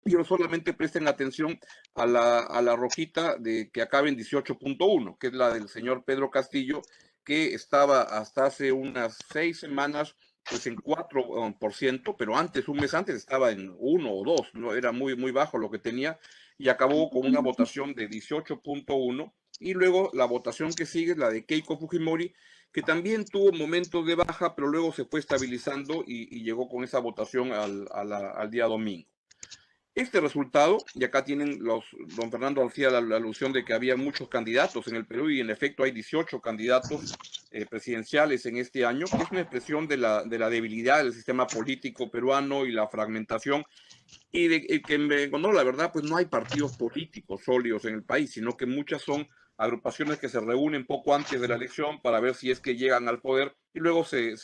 pero solamente presten atención a la rojita de que acaba en 18.1, que es la del señor Pedro Castillo, que estaba hasta hace unas 6 semanas pues en 4%, pero antes, un mes antes, estaba en 1 o 2, ¿no? Era muy, muy bajo lo que tenía, y acabó con una votación de 18.1, y luego la votación que sigue es la de Keiko Fujimori, que también tuvo momentos de baja, pero luego se fue estabilizando y llegó con esa votación al día domingo. Este resultado, y acá tienen don Fernando hacía la alusión de que había muchos candidatos en el Perú, y en efecto hay 18 candidatos presidenciales en este año, que es una expresión de la debilidad del sistema político peruano y la fragmentación, y de que, no, la verdad, pues no hay partidos políticos sólidos en el país, sino que muchas son agrupaciones que se reúnen poco antes de la elección para ver si es que llegan al poder, y luego se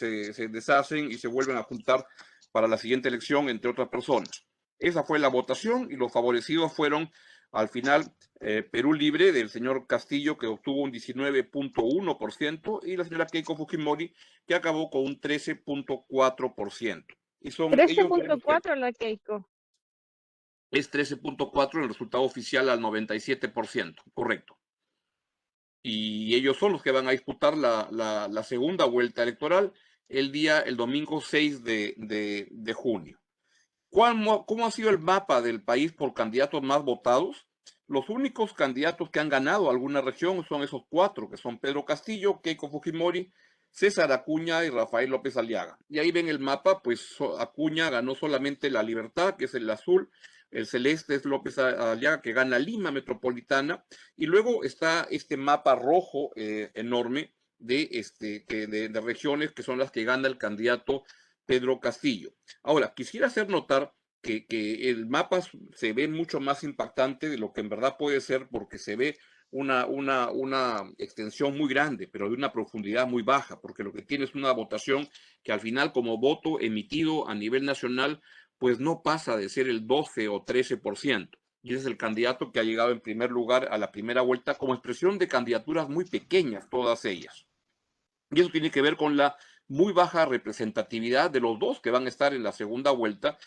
deshacen y se vuelven a juntar para la siguiente elección, entre otras personas. Esa fue la votación, y los favorecidos fueron al final Perú Libre del señor Castillo, que obtuvo un 19.1%, y la señora Keiko Fujimori, que acabó con un 13.4%. Y son ellos dos los que 13.4 la Keiko. es 13.4 el resultado oficial al 97%, correcto. Y ellos son los que van a disputar la segunda vuelta electoral el domingo 6 de junio. ¿Cómo ha sido el mapa del país por candidatos más votados? Los únicos candidatos que han ganado alguna región son esos cuatro, que son Pedro Castillo, Keiko Fujimori, César Acuña y Rafael López Aliaga. Y ahí ven el mapa, pues Acuña ganó solamente La Libertad, que es el azul, el celeste es López Aliaga, que gana Lima Metropolitana, y luego está este mapa rojo enorme de regiones que son las que gana el candidato Pedro Castillo. Ahora, quisiera hacer notar que el mapa se ve mucho más impactante de lo que en verdad puede ser, porque se ve una extensión muy grande, pero de una profundidad muy baja, porque lo que tiene es una votación que al final, como voto emitido a nivel nacional, pues no pasa de ser el 12 o 13%. Y ese es el candidato que ha llegado en primer lugar a la primera vuelta, como expresión de candidaturas muy pequeñas, todas ellas. Y eso tiene que ver con la muy baja representatividad de los dos que van a estar en la segunda vuelta,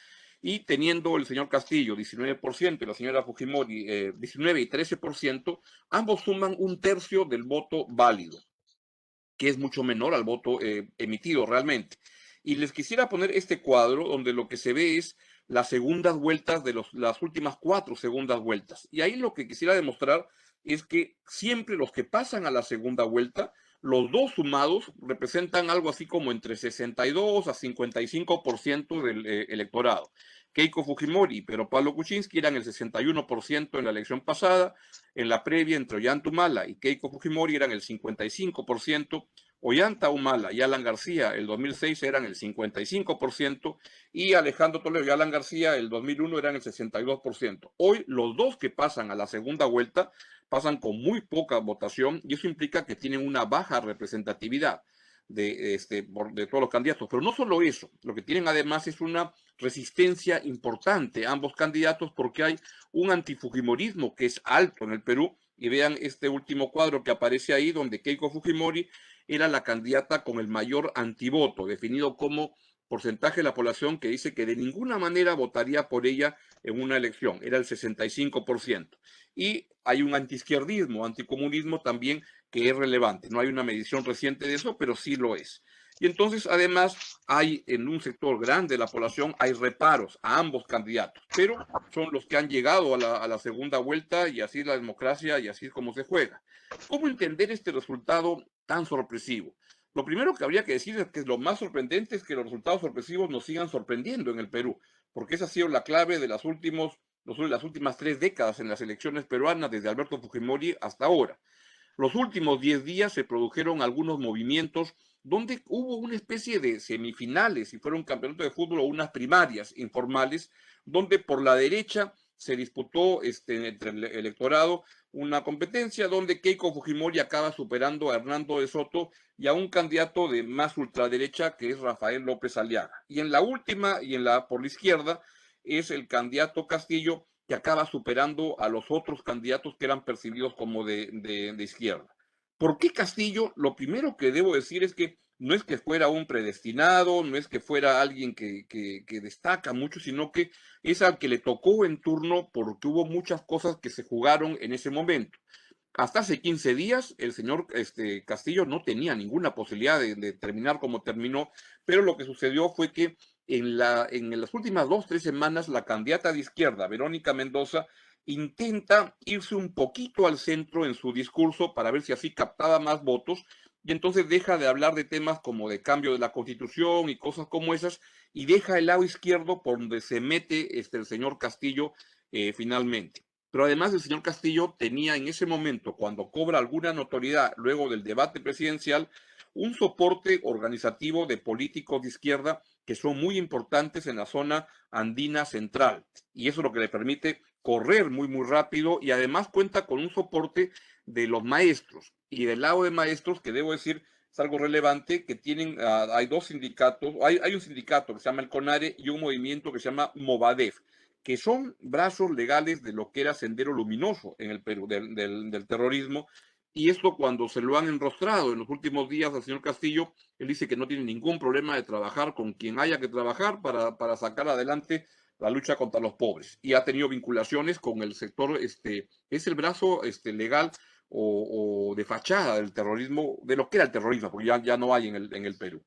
y teniendo el señor Castillo 19% y la señora Fujimori 19 y 13%, ambos suman un tercio del voto válido, que es mucho menor al voto emitido realmente. Y les quisiera poner este cuadro donde lo que se ve es las segundas vueltas de las últimas 4 segundas vueltas. Y ahí lo que quisiera demostrar es que siempre los que pasan a la segunda vuelta, los dos sumados representan algo así como entre 62 a 55% del electorado. Keiko Fujimori y Pedro Pablo Kuczynski eran el 61% en la elección pasada. En la previa, entre Ollanta Humala y Keiko Fujimori eran el 55%, Ollanta Humala y Alan García el 2006 eran el 55%, y Alejandro Toledo y Alan García el 2001 eran el 62%. Hoy los dos que pasan a la segunda vuelta pasan con muy poca votación, y eso implica que tienen una baja representatividad de todos los candidatos. Pero no solo eso, lo que tienen además es una resistencia importante a ambos candidatos, porque hay un antifujimorismo que es alto en el Perú. Y vean este último cuadro que aparece ahí, donde Keiko Fujimori era la candidata con el mayor antivoto, definido como porcentaje de la población que dice que de ninguna manera votaría por ella en una elección, era el 65%. Y hay un antiizquierdismo, anticomunismo también, que es relevante. No hay una medición reciente de eso, pero sí lo es. Y entonces, además, hay en un sector grande de la población, hay reparos a ambos candidatos, pero son los que han llegado a la segunda vuelta, y así es la democracia y así es como se juega. ¿Cómo entender este resultado tan sorpresivo? Lo primero que habría que decir es que lo más sorprendente es que los resultados sorpresivos nos sigan sorprendiendo en el Perú, porque esa ha sido la clave de las últimas 3 décadas en las elecciones peruanas, desde Alberto Fujimori hasta ahora. Los últimos 10 días se produjeron algunos movimientos donde hubo una especie de semifinales, si fuera un campeonato de fútbol, o unas primarias informales, donde por la derecha se disputó entre el electorado una competencia donde Keiko Fujimori acaba superando a Hernando de Soto y a un candidato de más ultraderecha, que es Rafael López Aliaga. Y en la última, por la izquierda, es el candidato Castillo, que acaba superando a los otros candidatos que eran percibidos como de izquierda. ¿Por qué Castillo? Lo primero que debo decir es que no es que fuera un predestinado, no es que fuera alguien que destaca mucho, sino que es al que le tocó en turno porque hubo muchas cosas que se jugaron en ese momento. Hasta hace 15 días, el señor Castillo no tenía ninguna posibilidad de terminar como terminó, pero lo que sucedió fue que en las últimas 2, 3 semanas, la candidata de izquierda, Verónica Mendoza, intenta irse un poquito al centro en su discurso para ver si así captaba más votos, y entonces deja de hablar de temas como de cambio de la Constitución y cosas como esas, y deja el lado izquierdo por donde se mete el señor Castillo finalmente. Pero además el señor Castillo tenía en ese momento, cuando cobra alguna notoriedad luego del debate presidencial, un soporte organizativo de políticos de izquierda que son muy importantes en la zona andina central. Y eso es lo que le permite correr muy, muy rápido y además cuenta con un soporte de los maestros. Y del lado de maestros, que debo decir, es algo relevante, que tienen, hay dos sindicatos, hay un sindicato que se llama el CONARE y un movimiento que se llama Movadef, que son brazos legales de lo que era Sendero Luminoso en el Perú, del terrorismo. Y esto cuando se lo han enrostrado en los últimos días al señor Castillo, él dice que no tiene ningún problema de trabajar con quien haya que trabajar para sacar adelante la lucha contra los pobres. Y ha tenido vinculaciones con el sector, es el brazo legal o de fachada del terrorismo, de lo que era el terrorismo, porque ya no hay en el Perú.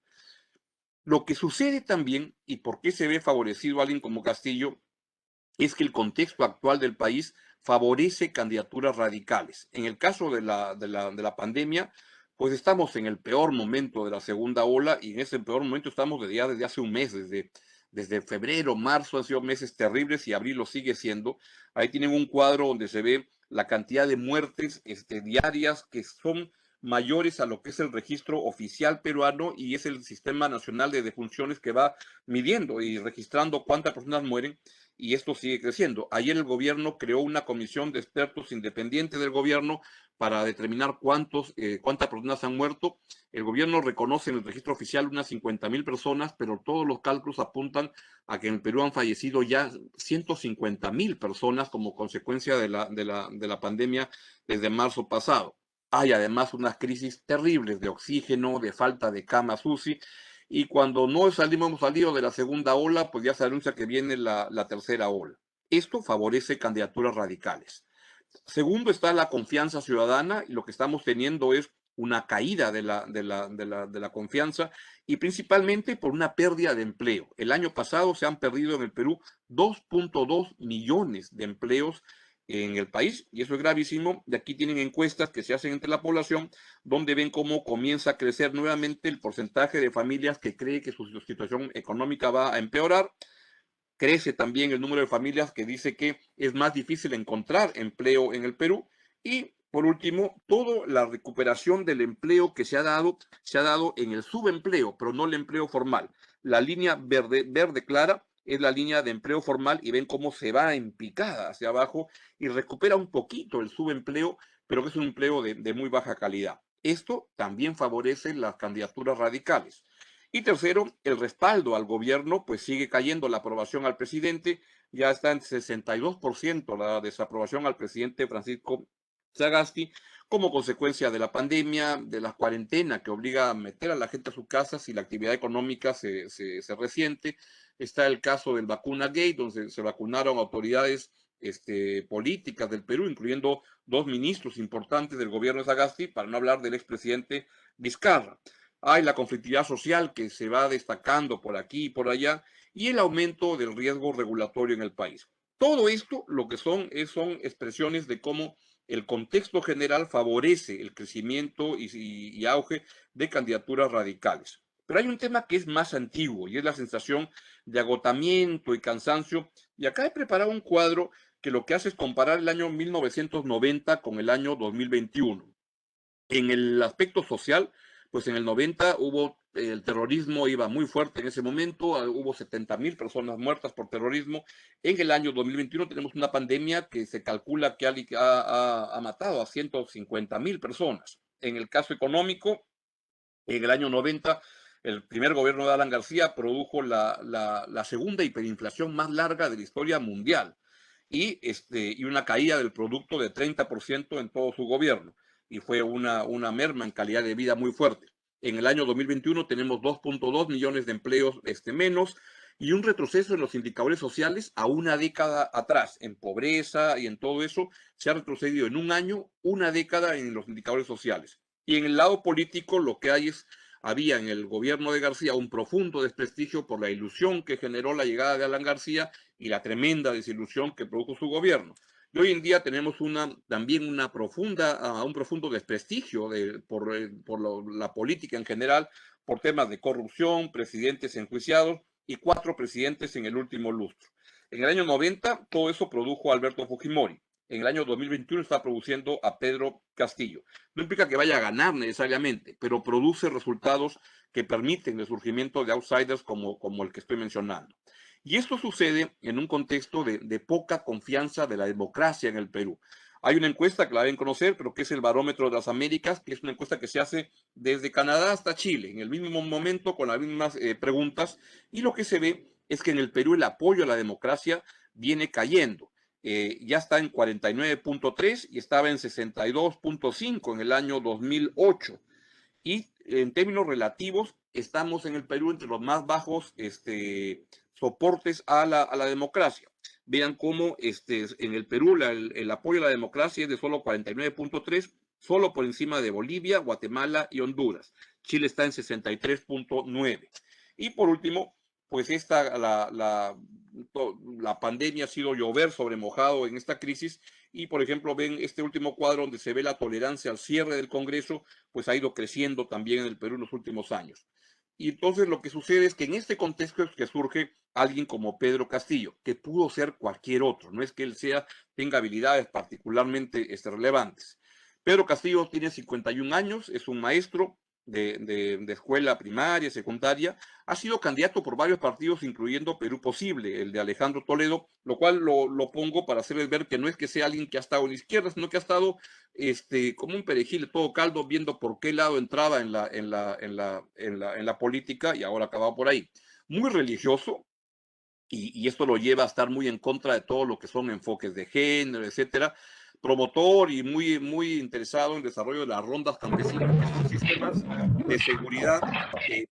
Lo que sucede también, y por qué se ve favorecido a alguien como Castillo, es que el contexto actual del país favorece candidaturas radicales. En el caso de la pandemia, pues estamos en el peor momento de la segunda ola y en ese peor momento estamos desde hace un mes, desde febrero, marzo han sido meses terribles y abril lo sigue siendo. Ahí tienen un cuadro donde se ve la cantidad de muertes diarias que son mayores a lo que es el registro oficial peruano y es el Sistema Nacional de Defunciones que va midiendo y registrando cuántas personas mueren y esto sigue creciendo. Ayer el gobierno creó una comisión de expertos independiente del gobierno para determinar cuántas personas han muerto. El gobierno reconoce en el registro oficial unas 50,000 personas, pero todos los cálculos apuntan a que en el Perú han fallecido ya 150,000 personas como consecuencia de la pandemia desde marzo pasado. Hay además unas crisis terribles de oxígeno, de falta de camas UCI, y cuando no hemos salido de la segunda ola, pues ya se anuncia que viene la tercera ola. Esto favorece candidaturas radicales. Segundo está la confianza ciudadana y lo que estamos teniendo es una caída de la confianza y principalmente por una pérdida de empleo. El año pasado se han perdido en el Perú 2.2 millones de empleos en el país y eso es gravísimo. De aquí tienen encuestas que se hacen entre la población donde ven cómo comienza a crecer nuevamente el porcentaje de familias que cree que su situación económica va a empeorar. Crece también el número de familias que dice que es más difícil encontrar empleo en el Perú. Y por último, toda la recuperación del empleo que se ha dado en el subempleo, pero no el empleo formal. La línea verde clara es la línea de empleo formal y ven cómo se va en picada hacia abajo y recupera un poquito el subempleo, pero que es un empleo de muy baja calidad. Esto también favorece las candidaturas radicales. Y tercero, el respaldo al gobierno, pues sigue cayendo la aprobación al presidente, ya está en 62% la desaprobación al presidente Francisco Sagasti, como consecuencia de la pandemia, de la cuarentena que obliga a meter a la gente a su casa si la actividad económica se resiente. Está el caso del vacuna gate, donde se vacunaron autoridades políticas del Perú, incluyendo 2 ministros importantes del gobierno de Sagasti, para no hablar del expresidente Vizcarra. Hay la conflictividad social que se va destacando por aquí y por allá y el aumento del riesgo regulatorio en el país. Todo esto lo que son expresiones de cómo el contexto general favorece el crecimiento y auge de candidaturas radicales. Pero hay un tema que es más antiguo y es la sensación de agotamiento y cansancio. Y acá he preparado un cuadro que lo que hace es comparar el año 1990 con el año 2021. En el aspecto social, pues en el 90 el terrorismo iba muy fuerte en ese momento, hubo 70,000 personas muertas por terrorismo. En el año 2021 tenemos una pandemia que se calcula que ha matado a 150,000 personas. En el caso económico, en el año 90, el primer gobierno de Alan García produjo la segunda hiperinflación más larga de la historia mundial y una caída del producto de 30% en todo su gobierno. Y fue una merma en calidad de vida muy fuerte. En el año 2021 tenemos 2.2 millones de empleos menos y un retroceso en los indicadores sociales a una década atrás. En pobreza y en todo eso se ha retrocedido en un año, una década en los indicadores sociales. Y en el lado político lo que hay es, había en el gobierno de García un profundo desprestigio por la ilusión que generó la llegada de Alan García y la tremenda desilusión que produjo su gobierno. Y hoy en día tenemos también un profundo desprestigio por la política en general, por temas de corrupción, presidentes enjuiciados y 4 presidentes en el último lustro. En el año 90 todo eso produjo a Alberto Fujimori. En el año 2021 está produciendo a Pedro Castillo. No implica que vaya a ganar necesariamente, pero produce resultados que permiten el surgimiento de outsiders como el que estoy mencionando. Y esto sucede en un contexto de poca confianza de la democracia en el Perú. Hay una encuesta que la deben conocer, pero que es el Barómetro de las Américas, que es una encuesta que se hace desde Canadá hasta Chile, en el mismo momento, con las mismas preguntas, y lo que se ve es que en el Perú el apoyo a la democracia viene cayendo. Ya está en 49.3 y estaba en 62.5 en el año 2008. Y en términos relativos, estamos en el Perú entre los más bajos soportes a la democracia. Vean cómo en el Perú el apoyo a la democracia es de solo 49.3, solo por encima de Bolivia, Guatemala y Honduras. Chile está en 63.9. Y por último, pues la pandemia ha sido llover sobre mojado en esta crisis y, por ejemplo, ven este último cuadro donde se ve la tolerancia al cierre del Congreso, pues ha ido creciendo también en el Perú en los últimos años. Y entonces lo que sucede es que en este contexto es que surge alguien como Pedro Castillo, que pudo ser cualquier otro, no es que él tenga habilidades particularmente relevantes. Pedro Castillo tiene 51 años, es un maestro de escuela primaria, secundaria, ha sido candidato por varios partidos, incluyendo Perú Posible, el de Alejandro Toledo, lo cual lo pongo para hacerles ver que no es que sea alguien que ha estado en la izquierda, sino que ha estado como un perejil de todo caldo, viendo por qué lado entraba en la política y ahora acaba por ahí. Muy religioso, y esto lo lleva a estar muy en contra de todo lo que son enfoques de género, etcétera. Promotor y muy interesado en el desarrollo de las rondas campesinas, que son sistemas de seguridad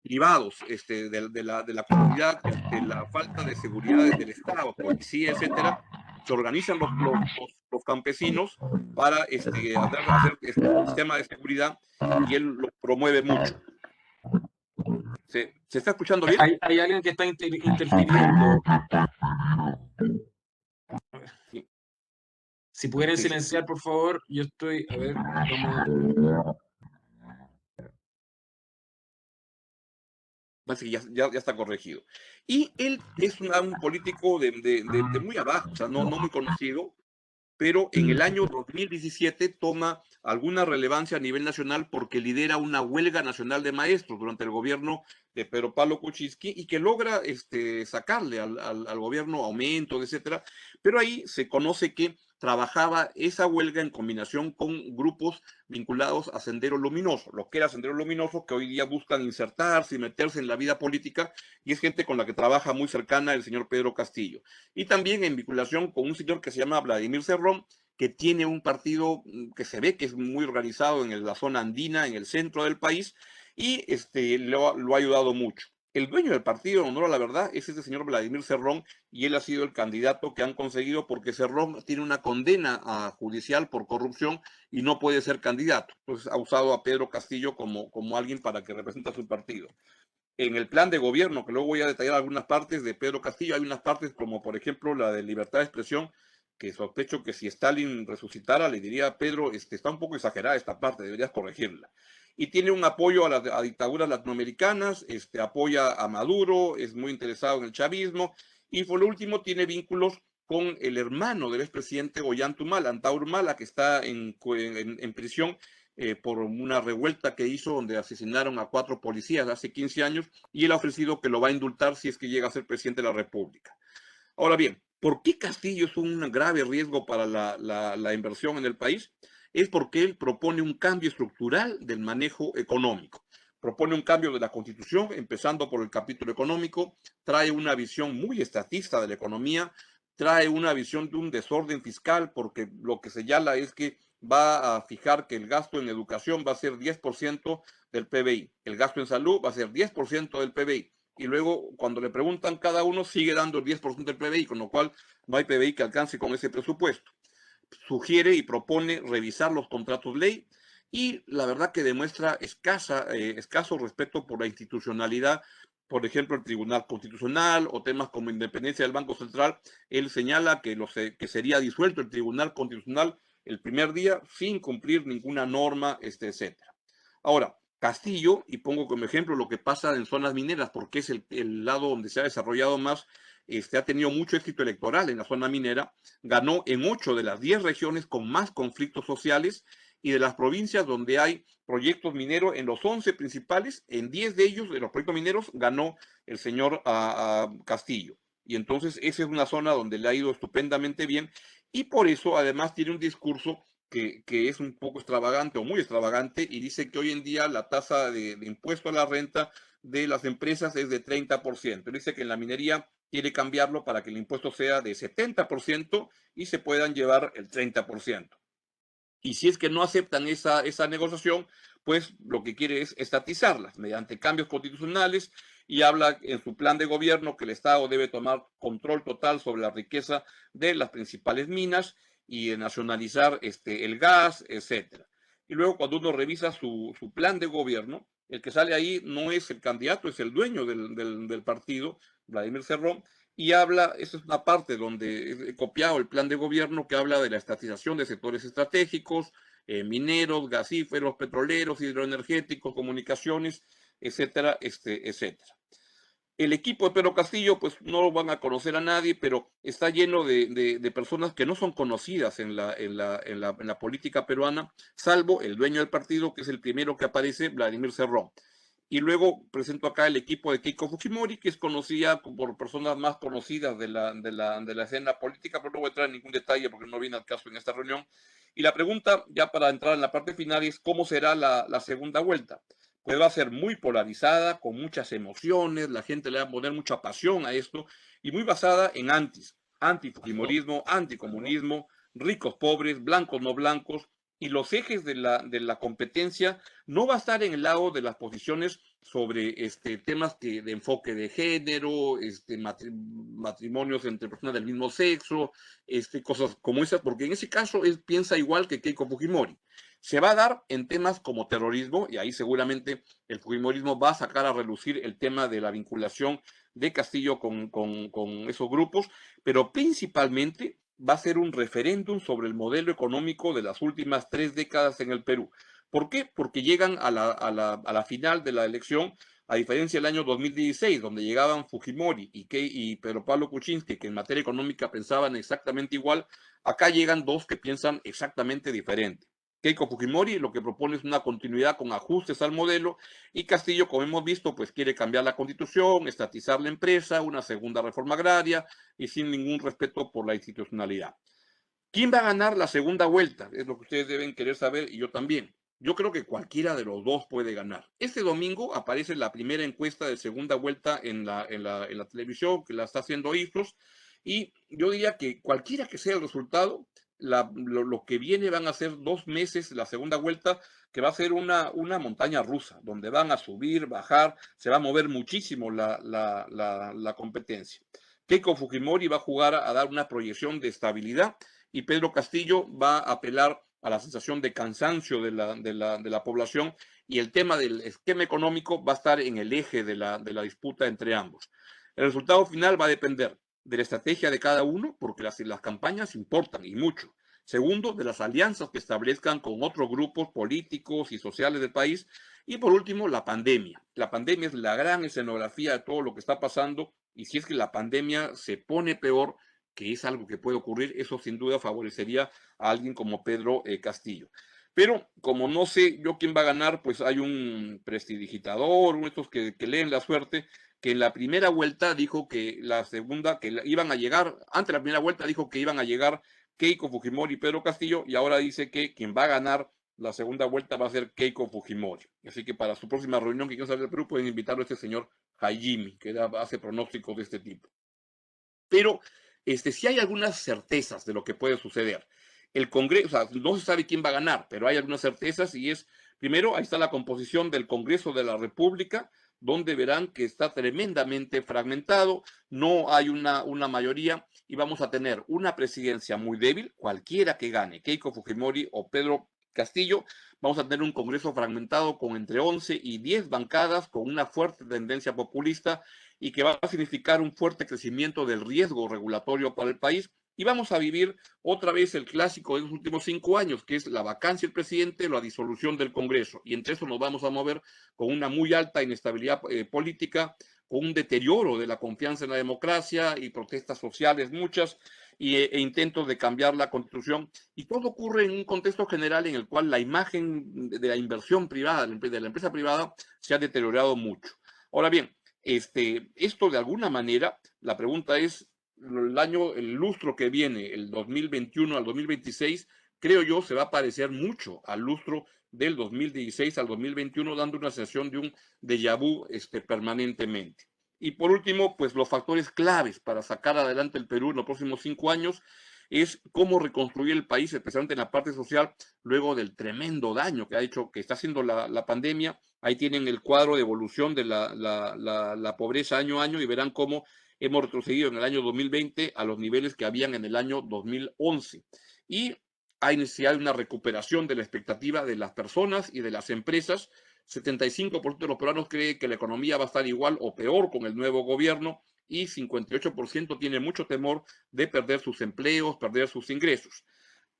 privados de la comunidad, la falta de seguridad del Estado, policía, etcétera. Se organizan los campesinos para hacer un sistema de seguridad y él lo promueve mucho. ¿Se está escuchando bien? Hay alguien que está interfiriendo. Sí. Si pudieran Sí. silenciar, por favor, yo estoy, a ver, vamos. Parece que ya está corregido. Y él es un político de muy abajo, o sea, no muy conocido, pero en el año 2017 toma alguna relevancia a nivel nacional porque lidera una huelga nacional de maestros durante el gobierno de Pedro Pablo Kuczynski y que logra sacarle al gobierno aumentos, etcétera. Pero ahí se conoce que trabajaba esa huelga en combinación con grupos vinculados a Sendero Luminoso, lo que era Sendero Luminoso, que hoy día buscan insertarse y meterse en la vida política, y es gente con la que trabaja muy cercana el señor Pedro Castillo. Y también en vinculación con un señor que se llama Vladimir Cerrón, que tiene un partido que se ve que es muy organizado en la zona andina, en el centro del país, y lo ha ayudado mucho. El dueño del partido, en honor a la verdad, es este señor Vladimir Cerrón, y él ha sido el candidato que han conseguido porque Cerrón tiene una condena judicial por corrupción y no puede ser candidato. Entonces ha usado a Pedro Castillo como alguien para que represente a su partido. En el plan de gobierno, que luego voy a detallar algunas partes de Pedro Castillo, hay unas partes como por ejemplo la de libertad de expresión, que sospecho que si Stalin resucitara le diría a Pedro, está un poco exagerada esta parte, deberías corregirla. Y tiene un apoyo a dictaduras latinoamericanas, apoya a Maduro, es muy interesado en el chavismo, y por último tiene vínculos con el hermano del expresidente Ollanta Humala, Antauro Humala, que está en prisión por una revuelta que hizo donde asesinaron a 4 policías hace 15 años, y él ha ofrecido que lo va a indultar si es que llega a ser presidente de la República. Ahora bien, ¿por qué Castillo es un grave riesgo para la inversión en el país? Es porque él propone un cambio estructural del manejo económico. Propone un cambio de la Constitución, empezando por el capítulo económico, trae una visión muy estatista de la economía, trae una visión de un desorden fiscal, porque lo que señala es que va a fijar que el gasto en educación va a ser 10% del PBI, el gasto en salud va a ser 10% del PBI, y luego cuando le preguntan cada uno sigue dando el 10% del PBI, con lo cual no hay PBI que alcance con ese presupuesto. Sugiere y propone revisar los contratos ley y la verdad que demuestra escaso respeto por la institucionalidad, por ejemplo, el Tribunal Constitucional o temas como independencia del Banco Central. Él señala que sería disuelto el Tribunal Constitucional el primer día sin cumplir ninguna norma, etcétera. Ahora, Castillo, y pongo como ejemplo lo que pasa en zonas mineras, porque es el lado donde se ha desarrollado más, ha tenido mucho éxito electoral en la zona minera, ganó en 8 de las 10 regiones con más conflictos sociales y de las provincias donde hay proyectos mineros, en los 11 principales, en 10 de ellos, de los proyectos mineros, ganó el señor Castillo. Y entonces esa es una zona donde le ha ido estupendamente bien y por eso además tiene un discurso que es un poco extravagante o muy extravagante y dice que hoy en día la tasa de impuesto a la renta de las empresas es de 30%. Dice que en la minería quiere cambiarlo para que el impuesto sea de 70% y se puedan llevar el 30%. Y si es que no aceptan esa negociación, pues lo que quiere es estatizarlas mediante cambios constitucionales y habla en su plan de gobierno que el Estado debe tomar control total sobre la riqueza de las principales minas y de nacionalizar el gas, etcétera. Y luego cuando uno revisa su plan de gobierno, el que sale ahí no es el candidato, es el dueño del partido, Vladimir Cerrón, y habla, esa es una parte donde he copiado el plan de gobierno que habla de la estatización de sectores estratégicos, mineros, gasíferos, petroleros, hidroenergéticos, comunicaciones, etcétera, etcétera. El equipo de Pedro Castillo, pues no lo van a conocer a nadie, pero está lleno de personas que no son conocidas en la política peruana, salvo el dueño del partido, que es el primero que aparece, Vladimir Cerrón. Y luego presento acá el equipo de Keiko Fujimori, que es conocida por personas más conocidas de la escena política, pero no voy a entrar en ningún detalle porque no viene al caso en esta reunión. Y la pregunta, ya para entrar en la parte final, es cómo será la segunda vuelta. Pues va a ser muy polarizada, con muchas emociones, la gente le va a poner mucha pasión a esto, y muy basada en antifujimorismo, anticomunismo, ricos, pobres, blancos, no blancos, y los ejes de la competencia no va a estar en el lado de las posiciones sobre temas de enfoque de género, matrimonios entre personas del mismo sexo, cosas como esas, porque en ese caso él piensa igual que Keiko Fujimori. Se va a dar en temas como terrorismo, y ahí seguramente el fujimorismo va a sacar a relucir el tema de la vinculación de Castillo con esos grupos, pero principalmente va a ser un referéndum sobre el modelo económico de las últimas 3 décadas en el Perú. ¿Por qué? Porque llegan a la final de la elección, a diferencia del año 2016, donde llegaban Fujimori y Pedro Pablo Kuczynski, que en materia económica pensaban exactamente igual, acá llegan dos que piensan exactamente diferente. Keiko Fujimori lo que propone es una continuidad con ajustes al modelo y Castillo, como hemos visto, pues quiere cambiar la constitución, estatizar la empresa, una segunda reforma agraria y sin ningún respeto por la institucionalidad. ¿Quién va a ganar la segunda vuelta? Es lo que ustedes deben querer saber y yo también. Yo creo que cualquiera de los dos puede ganar. Este domingo aparece la primera encuesta de segunda vuelta en la televisión, que la está haciendo Ipsos, y yo diría que cualquiera que sea el resultado, lo que viene van a ser 2 meses, la segunda vuelta, que va a ser una montaña rusa, donde van a subir, bajar, se va a mover muchísimo la competencia. Keiko Fujimori va a jugar a dar una proyección de estabilidad y Pedro Castillo va a apelar a la sensación de cansancio de la población y el tema del esquema económico va a estar en el eje de la disputa entre ambos. El resultado final va a depender de la estrategia de cada uno, porque las campañas importan y mucho. Segundo, de las alianzas que establezcan con otros grupos políticos y sociales del país. Y por último, la pandemia. La pandemia es la gran escenografía de todo lo que está pasando y si es que la pandemia se pone peor, que es algo que puede ocurrir, eso sin duda favorecería a alguien como Pedro Castillo. Pero como no sé yo quién va a ganar, pues hay un prestidigitador, uno de estos que leen la suerte, que en la primera vuelta dijo que la segunda, iban a llegar, antes de la primera vuelta dijo que iban a llegar Keiko Fujimori y Pedro Castillo, y ahora dice que quien va a ganar la segunda vuelta va a ser Keiko Fujimori. Así que para su próxima reunión que quiero saber del Perú, pueden invitarlo a este señor Hajimi, que hace pronósticos de este tipo. Pero sí hay algunas certezas de lo que puede suceder. El Congreso, o sea, no se sabe quién va a ganar, pero hay algunas certezas y es, primero, ahí está la composición del Congreso de la República, donde verán que está tremendamente fragmentado, no hay una mayoría y vamos a tener una presidencia muy débil, cualquiera que gane, Keiko Fujimori o Pedro Castillo, vamos a tener un Congreso fragmentado con entre 11 y 10 bancadas, con una fuerte tendencia populista y que va a significar un fuerte crecimiento del riesgo regulatorio para el país. Y vamos a vivir otra vez el clásico de los últimos 5 años, que es la vacancia del presidente, la disolución del Congreso. Y entre eso nos vamos a mover con una muy alta inestabilidad política, con un deterioro de la confianza en la democracia y protestas sociales muchas, intentos de cambiar la constitución. Y todo ocurre en un contexto general en el cual la imagen de la inversión privada, de la empresa privada, se ha deteriorado mucho. Ahora bien, esto de alguna manera, la pregunta es, el lustro que viene, el 2021 al 2026, creo yo, se va a parecer mucho al lustro del 2016 al 2021, dando una sensación de un déjà vu permanentemente. Y por último, pues los factores claves para sacar adelante el Perú en los próximos 5 años es cómo reconstruir el país, especialmente en la parte social, luego del tremendo daño que ha hecho, que está haciendo la pandemia. Ahí tienen el cuadro de evolución de la pobreza año a año y verán cómo hemos retrocedido en el año 2020 a los niveles que habían en el año 2011. Y hay necesidad de una recuperación de la expectativa de las personas y de las empresas. 75% de los peruanos cree que la economía va a estar igual o peor con el nuevo gobierno y 58% tiene mucho temor de perder sus empleos, perder sus ingresos.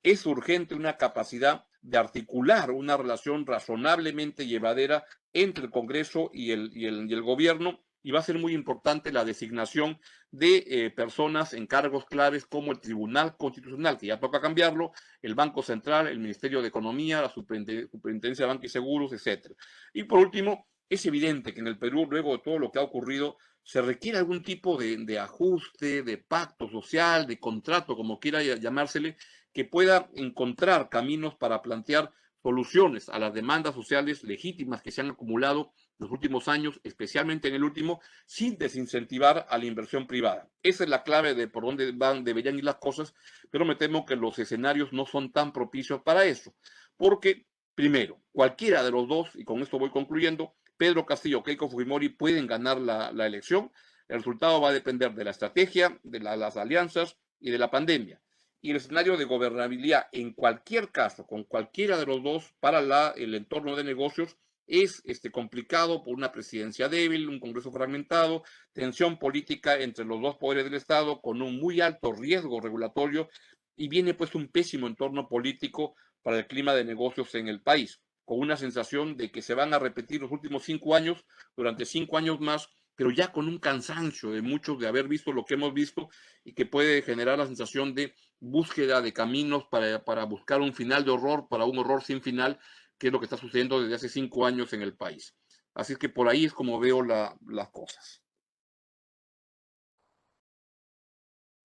Es urgente una capacidad de articular una relación razonablemente llevadera entre el Congreso y el gobierno, y va a ser muy importante la designación de personas en cargos claves como el Tribunal Constitucional, que ya toca cambiarlo, el Banco Central, el Ministerio de Economía, la Superintendencia de Banca y Seguros, etc. Y por último, es evidente que en el Perú, luego de todo lo que ha ocurrido, se requiere algún tipo de ajuste, de pacto social, de contrato, como quiera llamársele, que pueda encontrar caminos para plantear soluciones a las demandas sociales legítimas que se han acumulado en los últimos años, especialmente en el último, sin desincentivar a la inversión privada. Esa es la clave de por dónde deberían ir las cosas, pero me temo que los escenarios no son tan propicios para eso, porque, primero, cualquiera de los dos, y con esto voy concluyendo, Pedro Castillo o Keiko Fujimori pueden ganar la elección. El resultado va a depender de la estrategia, de las alianzas y de la pandemia. Y el escenario de gobernabilidad, en cualquier caso, con cualquiera de los dos, para el entorno de negocios, es complicado por una presidencia débil, un Congreso fragmentado, tensión política entre los dos poderes del Estado, con un muy alto riesgo regulatorio, y viene pues un pésimo entorno político para el clima de negocios en el país, con una sensación de que se van a repetir los últimos 5 años durante 5 años más, pero ya con un cansancio de muchos de haber visto lo que hemos visto y que puede generar la sensación de búsqueda de caminos para buscar un final de horror, para un horror sin final, que es lo que está sucediendo desde hace 5 años en el país. Así es que por ahí es como veo las cosas.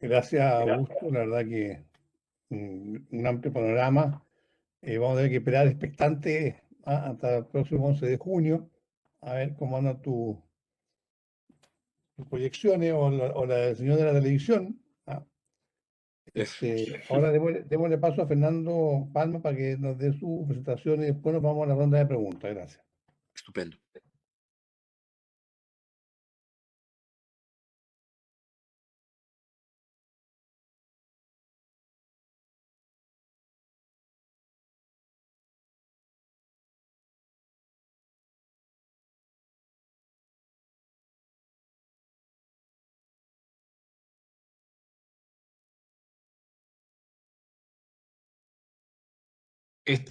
Gracias, Augusto. La verdad que un amplio panorama. Vamos a tener que esperar expectante hasta el próximo 11 de junio, a ver cómo andan tus proyecciones o la del señor de la televisión. ¿Ah? Ahora démosle paso a Fernando Palma para que nos dé su presentación y después nos vamos a la ronda de preguntas. Gracias. Estupendo.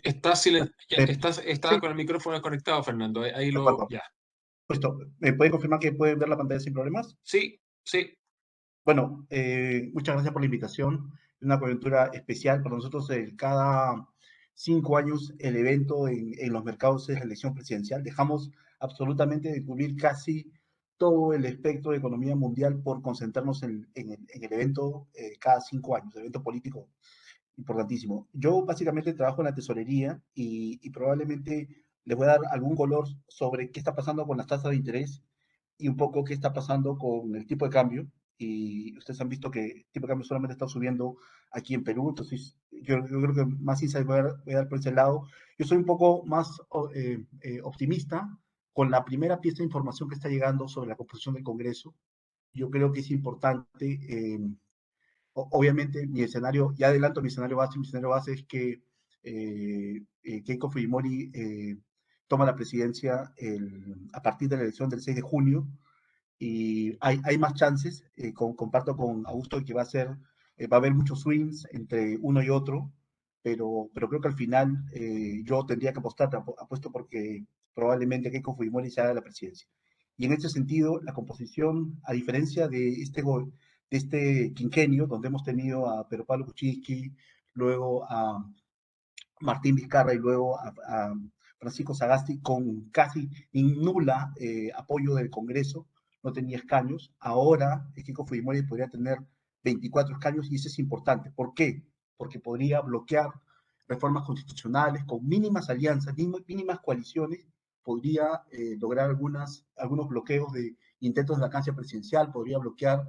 Está Sí, con el micrófono desconectado, Fernando. Ahí de lo. acuerdo. Ya. Listo. ¿Me puede confirmar que pueden ver la pantalla sin problemas? Sí, sí. Bueno, muchas gracias por la invitación. Es una coyuntura especial para nosotros. Cada 5 años el evento en los mercados es la elección presidencial. Dejamos absolutamente de cubrir casi todo el espectro de economía mundial por concentrarnos en el evento cada 5 años, el evento político importantísimo. Yo básicamente trabajo en la tesorería y probablemente les voy a dar algún color sobre qué está pasando con las tasas de interés y un poco qué está pasando con el tipo de cambio y ustedes han visto que el tipo de cambio solamente está subiendo aquí en Perú, entonces yo creo que más insight voy a dar por ese lado. Yo soy un poco más optimista con la primera pieza de información que está llegando sobre la composición del Congreso. Yo creo que es importante, obviamente mi escenario, ya adelanto mi escenario base es que Keiko Fujimori toma la presidencia a partir de la elección del 6 de junio, y hay más chances, comparto con Augusto de que va a haber muchos swings entre uno y otro, pero creo que al final yo tendría que apostar, apuesto porque probablemente Keiko Fujimori se haga la presidencia. Y en ese sentido, la composición, a diferencia de este quinquenio, donde hemos tenido a Pedro Pablo Kuczynski, luego a Martín Vizcarra y luego a Francisco Sagasti con casi nula apoyo del Congreso, no tenía escaños. Ahora Keiko Fujimori podría tener 24 escaños y eso es importante. ¿Por qué? Porque podría bloquear reformas constitucionales con mínimas alianzas, mínimas coaliciones, podría lograr algunos bloqueos de intentos de vacancia presidencial, podría bloquear,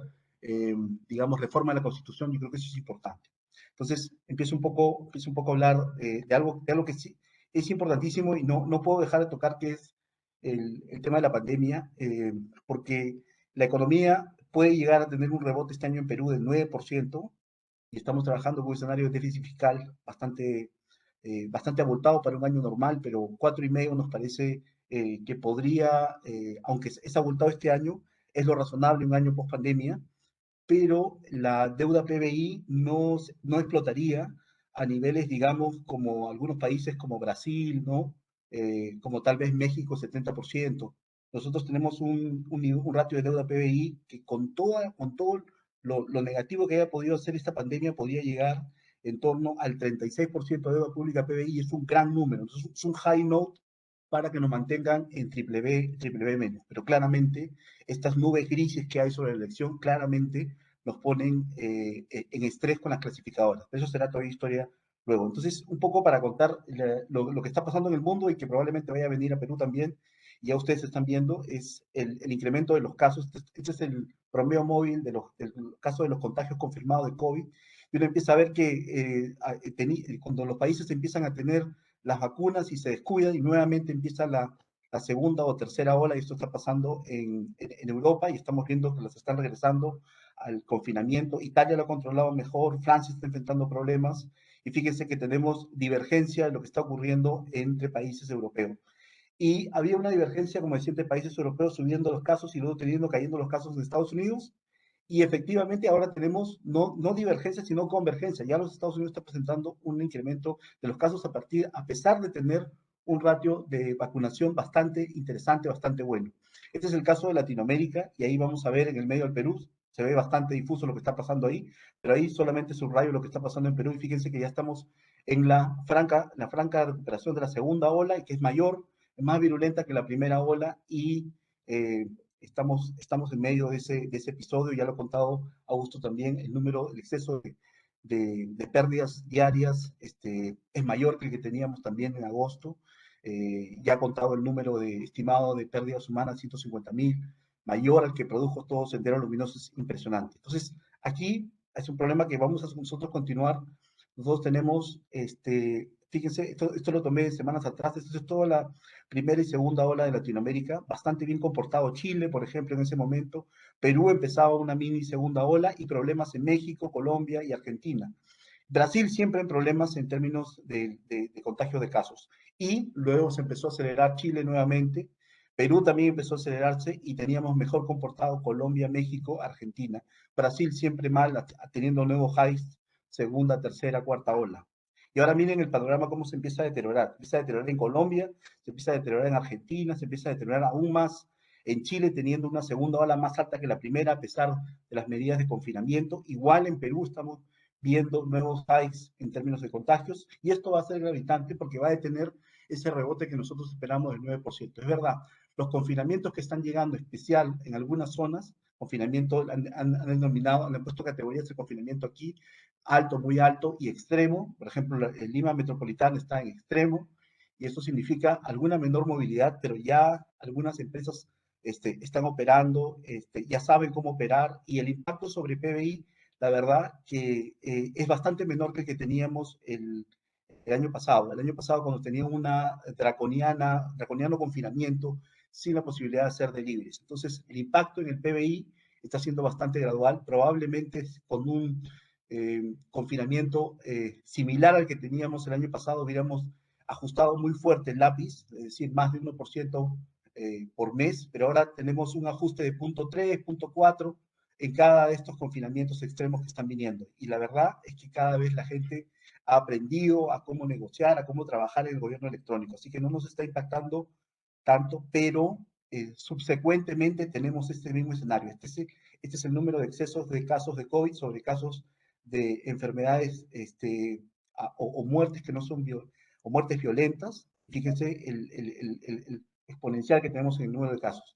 digamos, reforma de la Constitución. Yo creo que eso es importante. Entonces, empiezo un poco a hablar de algo que sí es importantísimo y no puedo dejar de tocar, que es el tema de la pandemia, porque la economía puede llegar a tener un rebote este año en Perú del 9%, y estamos trabajando con un escenario de déficit fiscal bastante abultado para un año normal, pero 4,5 nos parece que podría, aunque es abultado este año, es lo razonable un año post pandemia, pero la deuda PBI no explotaría a niveles, digamos, como algunos países como Brasil, ¿no? Como tal vez México, 70%. Nosotros tenemos un ratio de deuda PBI que con todo lo negativo que haya podido hacer esta pandemia, podría llegar en torno al 36% de deuda pública PBI, y es un gran número. Entonces, es un high note para que nos mantengan en triple B menos. Pero claramente, estas nubes grises que hay sobre la elección, claramente nos ponen en estrés con las clasificadoras. Eso será toda historia luego. Entonces, un poco para contar lo que está pasando en el mundo y que probablemente vaya a venir a Perú también, y ya ustedes están viendo, es el incremento de los casos. Este es el promedio móvil del caso de los contagios confirmados de COVID. Y uno empieza a ver que cuando los países empiezan a tener las vacunas y se descuidan y nuevamente empieza la segunda o tercera ola, y esto está pasando en Europa y estamos viendo que las están regresando al confinamiento. Italia lo ha controlado mejor, Francia está enfrentando problemas, y fíjense que tenemos divergencia de lo que está ocurriendo entre países europeos. Y había una divergencia, como decía, entre países europeos subiendo los casos y luego cayendo los casos en Estados Unidos. Y efectivamente ahora tenemos no divergencia, sino convergencia. Ya los Estados Unidos están presentando un incremento de los casos a pesar de tener un ratio de vacunación bastante interesante, bastante bueno. Este es el caso de Latinoamérica, y ahí vamos a ver en el medio del Perú, se ve bastante difuso lo que está pasando ahí, pero ahí solamente subrayo lo que está pasando en Perú, y fíjense que ya estamos en la franca recuperación de la segunda ola, y que es mayor, es más virulenta que la primera ola, y estamos en medio de ese episodio. Ya lo ha contado Augusto también, el exceso de pérdidas diarias es mayor que el que teníamos también en agosto. Ya ha contado el número estimado de pérdidas humanas, 150,000, mayor al que produjo todo Sendero Luminoso, es impresionante. Entonces, aquí es un problema que vamos a nosotros continuar. Nosotros tenemos, fíjense, esto lo tomé semanas atrás, esto es toda la primera y segunda ola de Latinoamérica, bastante bien comportado Chile, por ejemplo, en ese momento. Perú empezaba una mini segunda ola, y problemas en México, Colombia y Argentina. Brasil siempre en problemas en términos de contagio de casos. Y luego se empezó a acelerar Chile nuevamente. Perú también empezó a acelerarse y teníamos mejor comportado Colombia, México, Argentina. Brasil siempre mal, teniendo nuevos highs, segunda, tercera, cuarta ola. Y ahora miren el panorama cómo se empieza a deteriorar. Empieza a deteriorar en Colombia, se empieza a deteriorar en Argentina, se empieza a deteriorar aún más en Chile, teniendo una segunda ola más alta que la primera, a pesar de las medidas de confinamiento. Igual en Perú estamos viendo nuevos highs en términos de contagios, y esto va a ser gravitante porque va a detener ese rebote que nosotros esperamos del 9%. Es verdad, los confinamientos que están llegando, especial en algunas zonas, confinamiento, han denominado, han puesto categorías de confinamiento aquí, alto, muy alto y extremo. Por ejemplo, el Lima metropolitana está en extremo, y esto significa alguna menor movilidad, pero ya algunas empresas están operando, ya saben cómo operar, y el impacto sobre PBI, la verdad que es bastante menor que el que teníamos el año pasado. El año pasado, cuando tenían una draconiano confinamiento sin la posibilidad de hacer deliveries. Entonces, el impacto en el PBI está siendo bastante gradual, probablemente con un confinamiento similar al que teníamos el año pasado, hubiéramos ajustado muy fuerte el lápiz, es decir, más de 1% por mes, pero ahora tenemos un ajuste de 0.3, 0.4 en cada de estos confinamientos extremos que están viniendo. Y la verdad es que cada vez la gente ha aprendido a cómo negociar, a cómo trabajar en el gobierno electrónico. Así que no nos está impactando tanto, pero subsecuentemente tenemos este mismo escenario. Este es el número de excesos de casos de COVID sobre casos de enfermedades o muertes que no son o muertes violentas. Fíjense el exponencial que tenemos en el número de casos.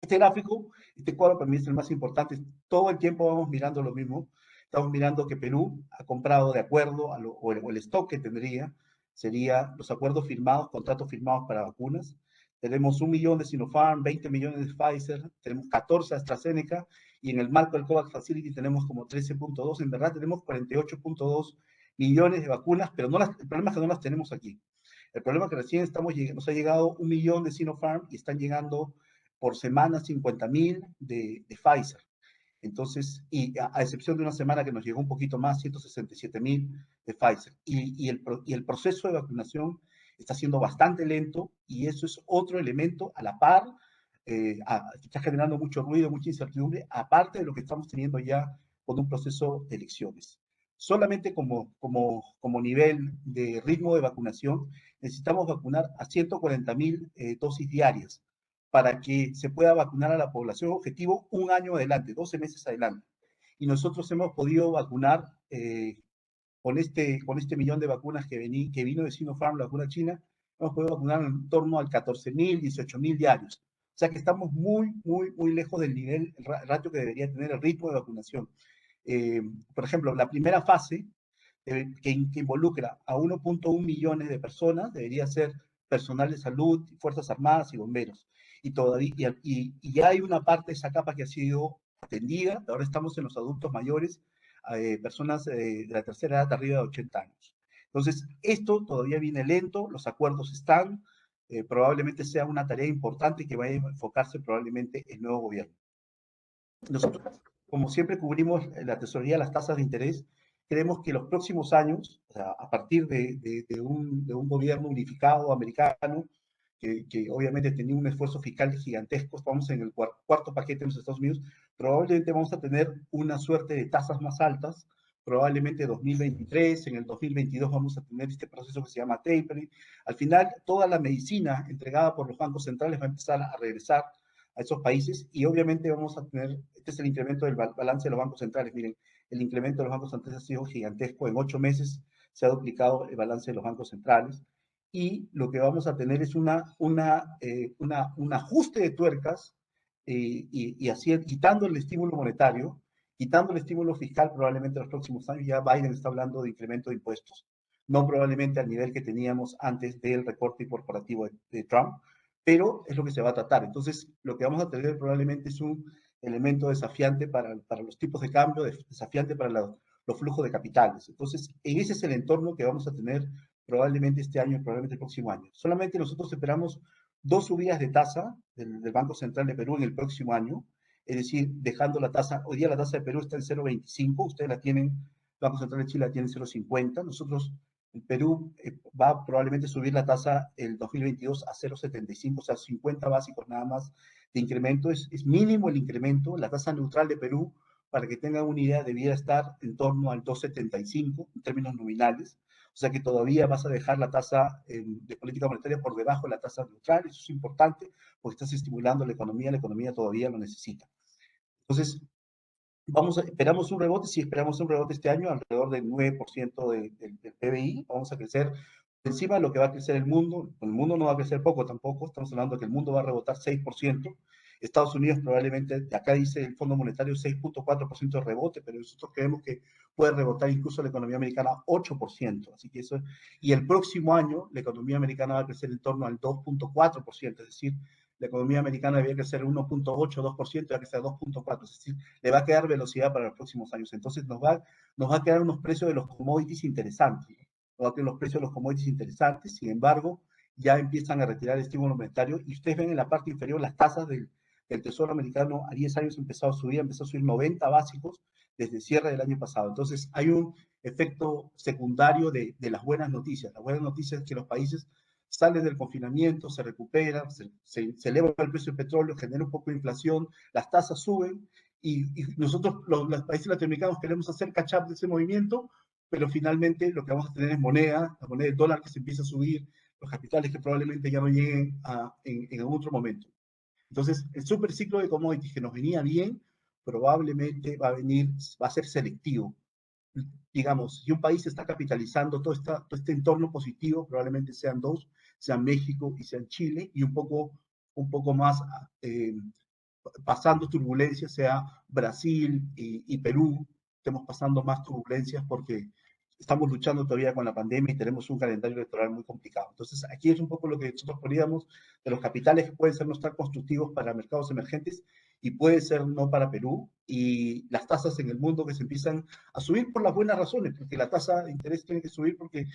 Este gráfico, este cuadro para mí es el más importante. Todo el tiempo vamos mirando lo mismo. Estamos mirando que Perú ha comprado de acuerdo o el stock que tendría, sería los acuerdos firmados, contratos firmados para vacunas. Tenemos 1 millón de Sinopharm, 20 millones de Pfizer, tenemos 14 de AstraZeneca, y en el marco del COVAX Facility tenemos como 13.2. En verdad tenemos 48.2 millones de vacunas, pero el problema es que no las tenemos aquí. El problema es que recién nos ha llegado 1 millón de Sinopharm y están llegando por semana 50.000 de Pfizer. Entonces, y a excepción de una semana que nos llegó un poquito más, 167.000 de Pfizer. Y el proceso de vacunación está siendo bastante lento, y eso es otro elemento a la par, que está generando mucho ruido, mucha incertidumbre, aparte de lo que estamos teniendo ya con un proceso de elecciones. Solamente como nivel de ritmo de vacunación, necesitamos vacunar a 140.000 dosis diarias para que se pueda vacunar a la población objetivo un año adelante, 12 meses adelante. Y nosotros hemos podido vacunar con este millón de vacunas que vino de Sinopharm, la vacuna china, hemos podido vacunar en torno al 14.000, 18.000 diarios. O sea que estamos muy, muy, muy lejos del nivel, el ratio que debería tener el ritmo de vacunación. Por ejemplo, la primera fase, que involucra a 1.1 millones de personas, debería ser personal de salud, Fuerzas Armadas y bomberos. Y ya hay una parte de esa capa que ha sido atendida. Ahora estamos en los adultos mayores, personas de la tercera edad arriba de 80 años. Entonces, esto todavía viene lento, los acuerdos están, probablemente sea una tarea importante que vaya a enfocarse probablemente el nuevo gobierno. Nosotros, como siempre, cubrimos la tesorería, las tasas de interés. Creemos que los próximos años, o sea, a partir de un gobierno unificado americano, que obviamente tenía un esfuerzo fiscal gigantesco, estamos en el cuarto paquete en los Estados Unidos, probablemente vamos a tener una suerte de tasas más altas, probablemente 2023, en el 2022 vamos a tener este proceso que se llama tapering. Al final, toda la medicina entregada por los bancos centrales va a empezar a regresar a esos países, y obviamente vamos a tener, este es el incremento del balance de los bancos centrales. Miren, el incremento de los bancos centrales ha sido gigantesco, en 8 meses se ha duplicado el balance de los bancos centrales, y lo que vamos a tener es un ajuste de tuercas, y así, quitando el estímulo monetario, quitando el estímulo fiscal. Probablemente en los próximos años ya Biden está hablando de incremento de impuestos, no probablemente al nivel que teníamos antes del recorte corporativo de Trump, pero es lo que se va a tratar. Entonces, lo que vamos a tener probablemente es un elemento desafiante para los tipos de cambio, desafiante para los flujos de capitales. Entonces, ese es el entorno que vamos a tener probablemente este año y probablemente el próximo año. Solamente nosotros esperamos 2 subidas de tasa del Banco Central de Perú en el próximo año, es decir, dejando la tasa, hoy día la tasa de Perú está en 0.25, ustedes la tienen, el Banco Central de Chile la tiene en 0.50, nosotros, el Perú va probablemente subir la tasa el 2022 a 0.75, o sea, 50 básicos nada más de incremento. Es mínimo el incremento. La tasa neutral de Perú, para que tengan una idea, debiera estar en torno al 2.75 en términos nominales. O sea que todavía vas a dejar la tasa de política monetaria por debajo de la tasa neutral. Eso es importante porque estás estimulando la economía todavía lo necesita. Entonces, esperamos un rebote, sí esperamos un rebote este año, alrededor del 9% del PBI, vamos a crecer encima de lo que va a crecer el mundo no va a crecer poco tampoco, estamos hablando de que el mundo va a rebotar 6%, Estados Unidos probablemente, acá dice el Fondo Monetario 6.4% de rebote, pero nosotros creemos que puede rebotar incluso la economía americana 8%, así que eso, y el próximo año la economía americana va a crecer en torno al 2.4%, es decir, la economía americana debía crecer 1.8, 2%, va a crecer 2.4, es decir, le va a quedar velocidad para los próximos años. Entonces nos va a quedar unos precios de los commodities interesantes, nos va a quedar los precios de los commodities interesantes, sin embargo, ya empiezan a retirar el estímulo monetario y ustedes ven en la parte inferior las tasas del Tesoro americano a 10 años empezó a subir 90 básicos desde el cierre del año pasado. Entonces hay un efecto secundario de las buenas noticias. Las buenas noticias es que los países salen del confinamiento, se recuperan, se eleva el precio del petróleo, genera un poco de inflación, las tasas suben y nosotros, los países latinoamericanos, queremos hacer catch up de ese movimiento, pero finalmente lo que vamos a tener es moneda, la moneda del dólar que se empieza a subir, los capitales que probablemente ya no lleguen en otro momento. Entonces, el superciclo de commodities que nos venía bien, probablemente va a ser selectivo. Digamos, si un país está capitalizando todo este entorno positivo, probablemente sean dos, sean México y sean Chile, y un poco más pasando turbulencias, sea Brasil y Perú, estemos pasando más turbulencias porque estamos luchando todavía con la pandemia y tenemos un calendario electoral muy complicado. Entonces, aquí es un poco lo que nosotros poníamos de los capitales que pueden ser no tan constructivos para mercados emergentes y puede ser no para Perú, y las tasas en el mundo que se empiezan a subir por las buenas razones, porque la tasa de interés tiene que subir porque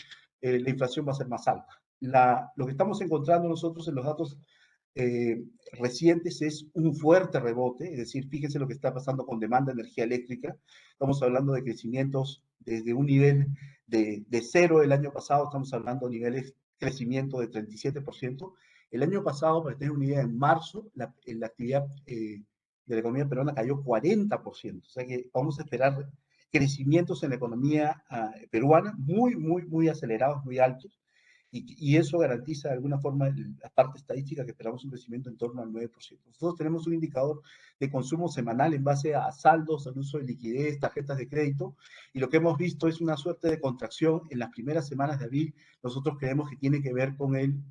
la inflación va a ser más alta. Lo que estamos encontrando nosotros en los datos recientes es un fuerte rebote, es decir, fíjense lo que está pasando con demanda de energía eléctrica. Estamos hablando de crecimientos desde un nivel de cero el año pasado, estamos hablando de niveles de crecimiento de 37%. El año pasado, para tener una idea, en marzo, la actividad de la economía peruana cayó 40%. O sea que vamos a esperar crecimientos en la economía peruana muy, muy, muy acelerados, muy altos. Y eso garantiza de alguna forma la parte estadística que esperamos un crecimiento en torno al 9%. Nosotros tenemos un indicador de consumo semanal en base a saldos, al uso de liquidez, tarjetas de crédito, y lo que hemos visto es una suerte de contracción en las primeras semanas de abril. Nosotros creemos que tiene que ver con el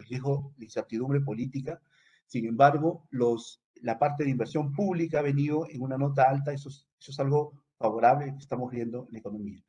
riesgo de incertidumbre política. Sin embargo, la parte de inversión pública ha venido en una nota alta, eso es algo favorable que estamos viendo en la economía.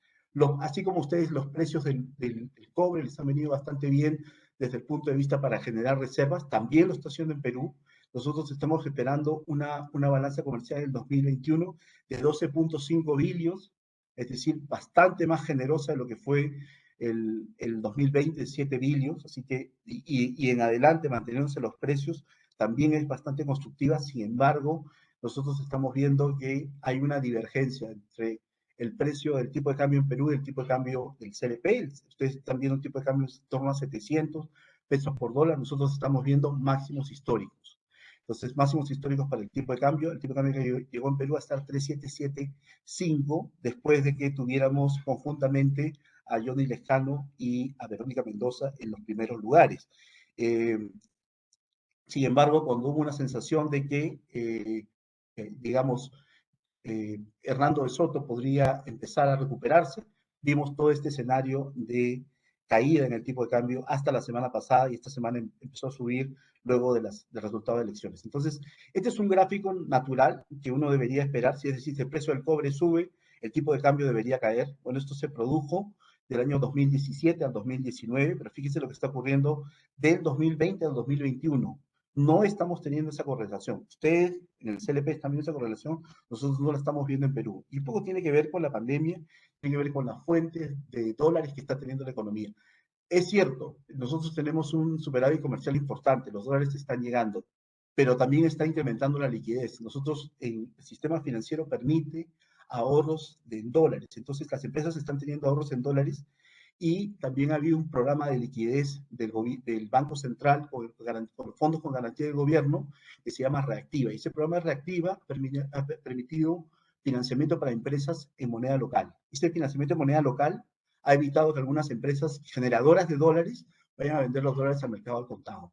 Así como ustedes, los precios del cobre les han venido bastante bien desde el punto de vista para generar reservas, también lo está haciendo en Perú. Nosotros estamos esperando una balanza comercial en el 2021 de 12.5 billions, es decir, bastante más generosa de lo que fue el 2020, de 7 billions, así que, y en adelante manteniéndose los precios, también es bastante constructiva. Sin embargo, nosotros estamos viendo que hay una divergencia entre el precio del tipo de cambio en Perú y el tipo de cambio del CLP. Ustedes están viendo un tipo de cambio en torno a 700 pesos por dólar. Nosotros estamos viendo máximos históricos. Entonces, máximos históricos para el tipo de cambio. El tipo de cambio que llegó en Perú a estar 3.775 después de que tuviéramos conjuntamente a Johnny Lescano y a Verónica Mendoza en los primeros lugares. Sin embargo, cuando hubo una sensación de que, digamos, Hernando de Soto podría empezar a recuperarse, vimos todo este escenario de caída en el tipo de cambio hasta la semana pasada, y esta semana empezó a subir luego del resultado de elecciones. Entonces, este es un gráfico natural que uno debería esperar, es decir, si el precio del cobre sube, el tipo de cambio debería caer. Bueno, esto se produjo del año 2017 al 2019, pero fíjense lo que está ocurriendo del 2020 al 2021. No estamos teniendo esa correlación. Ustedes en el CLP están viendo esa correlación, nosotros no la estamos viendo en Perú. Y poco tiene que ver con la pandemia, tiene que ver con las fuentes de dólares que está teniendo la economía. Es cierto, nosotros tenemos un superávit comercial importante, los dólares están llegando, pero también está incrementando la liquidez. Nosotros, el sistema financiero permite ahorros en dólares, entonces las empresas están teniendo ahorros en dólares, y también ha habido un programa de liquidez del Banco Central con fondos con garantía del gobierno que se llama Reactiva. Y ese programa de Reactiva ha permitido financiamiento para empresas en moneda local. Este financiamiento en moneda local ha evitado que algunas empresas generadoras de dólares vayan a vender los dólares al mercado al contado.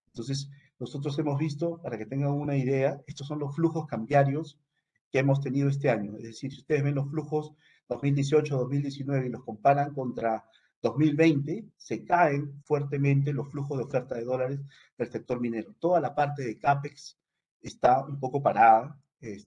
Entonces, nosotros hemos visto, para que tengan una idea, estos son los flujos cambiarios que hemos tenido este año. Es decir, si ustedes ven los flujos 2018-2019 y los comparan contra 2020, se caen fuertemente los flujos de oferta de dólares del sector minero. Toda la parte de CAPEX está un poco parada,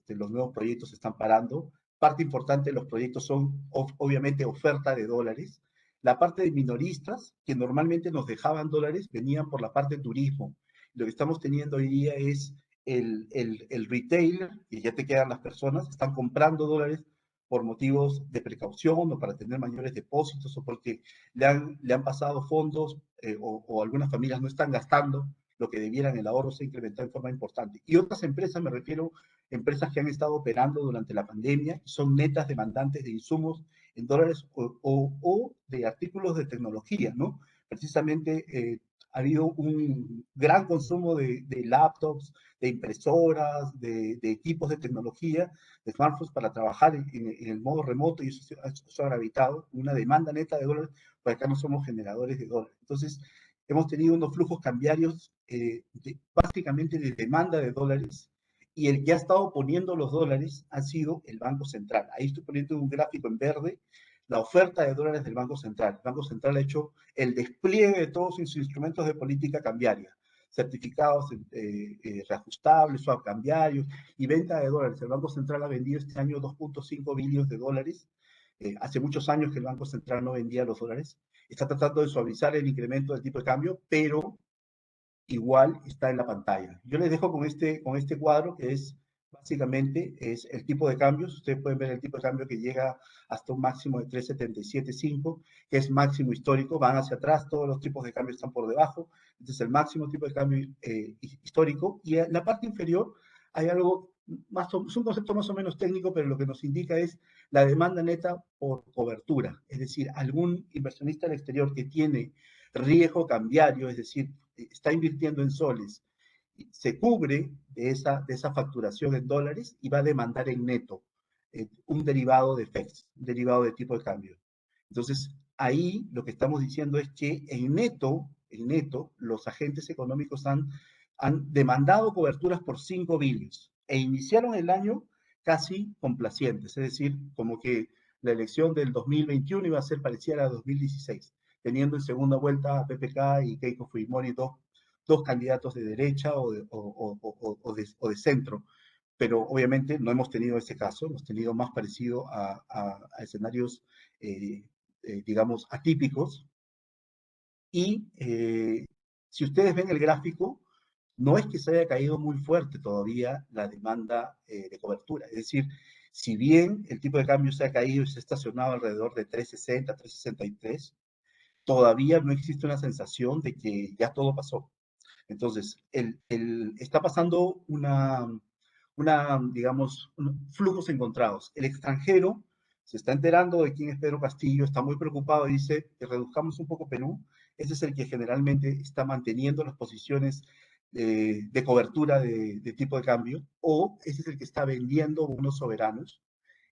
los nuevos proyectos están parando. Parte importante de los proyectos son, obviamente, oferta de dólares. La parte de minoristas, que normalmente nos dejaban dólares, venían por la parte de turismo. Lo que estamos teniendo hoy día es el retailer, y ya te quedan las personas, están comprando dólares por motivos de precaución o para tener mayores depósitos o porque le han pasado fondos o algunas familias no están gastando lo que debieran, el ahorro se ha incrementado en forma importante. Y otras empresas, me refiero a empresas que han estado operando durante la pandemia, son netas demandantes de insumos en dólares o de artículos de tecnología, ¿no? Precisamente ha habido un gran consumo de laptops, de impresoras, de equipos de tecnología, de smartphones para trabajar en el modo remoto y eso ha gravitado una demanda neta de dólares, porque acá no somos generadores de dólares. Entonces, hemos tenido unos flujos cambiarios básicamente de demanda de dólares y el que ha estado poniendo los dólares ha sido el Banco Central. Ahí estoy poniendo un gráfico en verde, la oferta de dólares del Banco Central. El Banco Central ha hecho el despliegue de todos sus instrumentos de política cambiaria, certificados reajustables, swap cambiarios y venta de dólares. El Banco Central ha vendido este año 2.5 billones de dólares. Hace muchos años que el Banco Central no vendía los dólares. Está tratando de suavizar el incremento del tipo de cambio, pero igual está en la pantalla. Yo les dejo con este cuadro que es básicamente es el tipo de cambios. Ustedes pueden ver el tipo de cambio que llega hasta un máximo de 3.77.5, que es máximo histórico. Van hacia atrás, todos los tipos de cambio están por debajo. Este es el máximo tipo de cambio histórico. Y en la parte inferior hay algo, es un concepto más o menos técnico, pero lo que nos indica es la demanda neta por cobertura. Es decir, algún inversionista al exterior que tiene riesgo cambiario, es decir, está invirtiendo en soles, se cubre de esa facturación en dólares y va a demandar en neto un derivado de FX, un derivado de tipo de cambio. Entonces, ahí lo que estamos diciendo es que en neto, los agentes económicos han demandado coberturas por 5 billones e iniciaron el año casi complacientes, es decir, como que la elección del 2021 iba a ser parecida a la de 2016, teniendo en segunda vuelta a PPK y Keiko Fujimori dos candidatos de derecha o de centro. Pero obviamente no hemos tenido ese caso, hemos tenido más parecido a escenarios, digamos, atípicos. Y si ustedes ven el gráfico, no es que se haya caído muy fuerte todavía la demanda de cobertura. Es decir, si bien el tipo de cambio se ha caído y se ha estacionado alrededor de 3.60, 3.63, todavía no existe una sensación de que ya todo pasó. Entonces, está pasando digamos, flujos encontrados. El extranjero se está enterando de quién es Pedro Castillo, está muy preocupado y dice que reduzcamos un poco Perú. Ese es el que generalmente está manteniendo las posiciones de cobertura de tipo de cambio, o ese es el que está vendiendo bonos soberanos.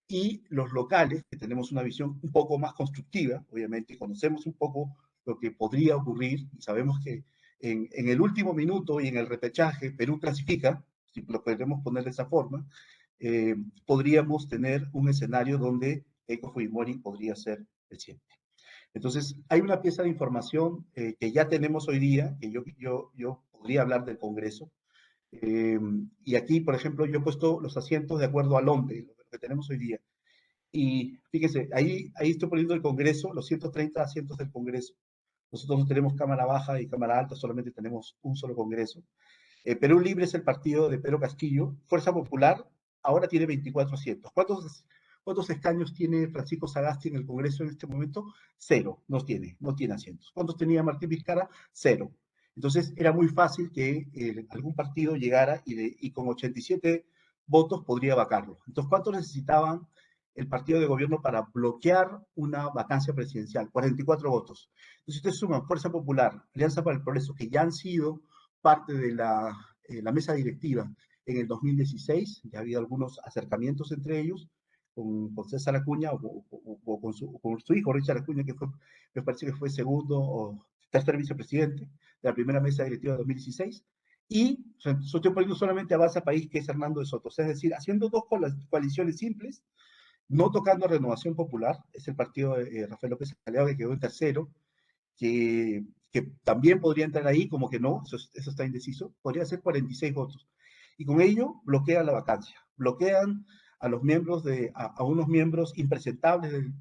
Y los locales, que tenemos una visión un poco más constructiva, obviamente, conocemos un poco lo que podría ocurrir y sabemos que en el último minuto y en el repechaje Perú clasifica, si lo podemos poner de esa forma, podríamos tener un escenario donde Keiko Fujimori podría ser presidente. Entonces, hay una pieza de información que ya tenemos hoy día, que yo podría hablar del Congreso, y aquí, por ejemplo, yo he puesto los asientos de acuerdo al hombre, lo que tenemos hoy día. Y fíjense, ahí estoy poniendo el Congreso, los 130 asientos del Congreso. Nosotros no tenemos Cámara Baja y Cámara Alta, solamente tenemos un solo Congreso. Perú Libre es el partido de Pedro Castillo. Fuerza Popular ahora tiene 24 asientos. ¿Cuántos escaños tiene Francisco Sagasti en el Congreso en este momento? 0, no tiene asientos. ¿Cuántos tenía Martín Vizcarra? 0. Entonces era muy fácil que algún partido llegara y con 87 votos podría vacarlo. Entonces, ¿cuántos necesitaban el partido de gobierno para bloquear una vacancia presidencial? 44 votos. Entonces, ustedes suman Fuerza Popular, Alianza para el Progreso, que ya han sido parte de la mesa directiva en el 2016, ya ha habido algunos acercamientos entre ellos, con César Acuña o con su hijo Richard Acuña, que me parece que fue segundo o tercer vicepresidente de la primera mesa directiva de 2016, y estoy poniendo solamente a Avanza País, que es Hernando de Soto, es decir, haciendo dos coaliciones simples, no tocando a Renovación Popular, es el partido de Rafael López Aliaga, que quedó en tercero, que también podría entrar ahí, como que no, eso está indeciso, podría ser 46 votos. Y con ello bloquean la vacancia, bloquean a los miembros a unos miembros impresentables del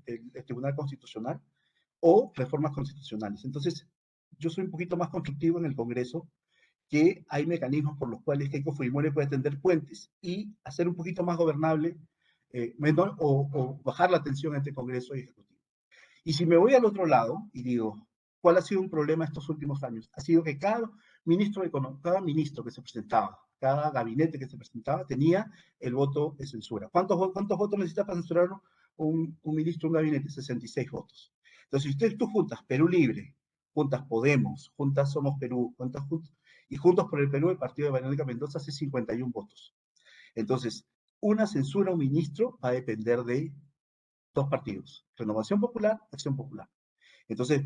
Tribunal Constitucional o reformas constitucionales. Entonces, yo soy un poquito más constructivo en el Congreso. que hay mecanismos por los cuales Keiko Fujimori puede tender puentes y hacer un poquito más gobernable o bajar la tensión entre Congreso y Ejecutivo. Y si me voy al otro lado y digo, ¿cuál ha sido un problema estos últimos años? Ha sido que cada ministro que se presentaba, cada gabinete que se presentaba, tenía el voto de censura. ¿Cuántos votos necesita para censurar un ministro, un gabinete? 66 votos. Entonces, si tú juntas Perú Libre, juntas Podemos, juntas Somos Perú, y Juntos por el Perú, el partido de Verónica Mendoza hace 51 votos. Entonces, una censura a un ministro va a depender de dos partidos, Renovación Popular, Acción Popular. Entonces,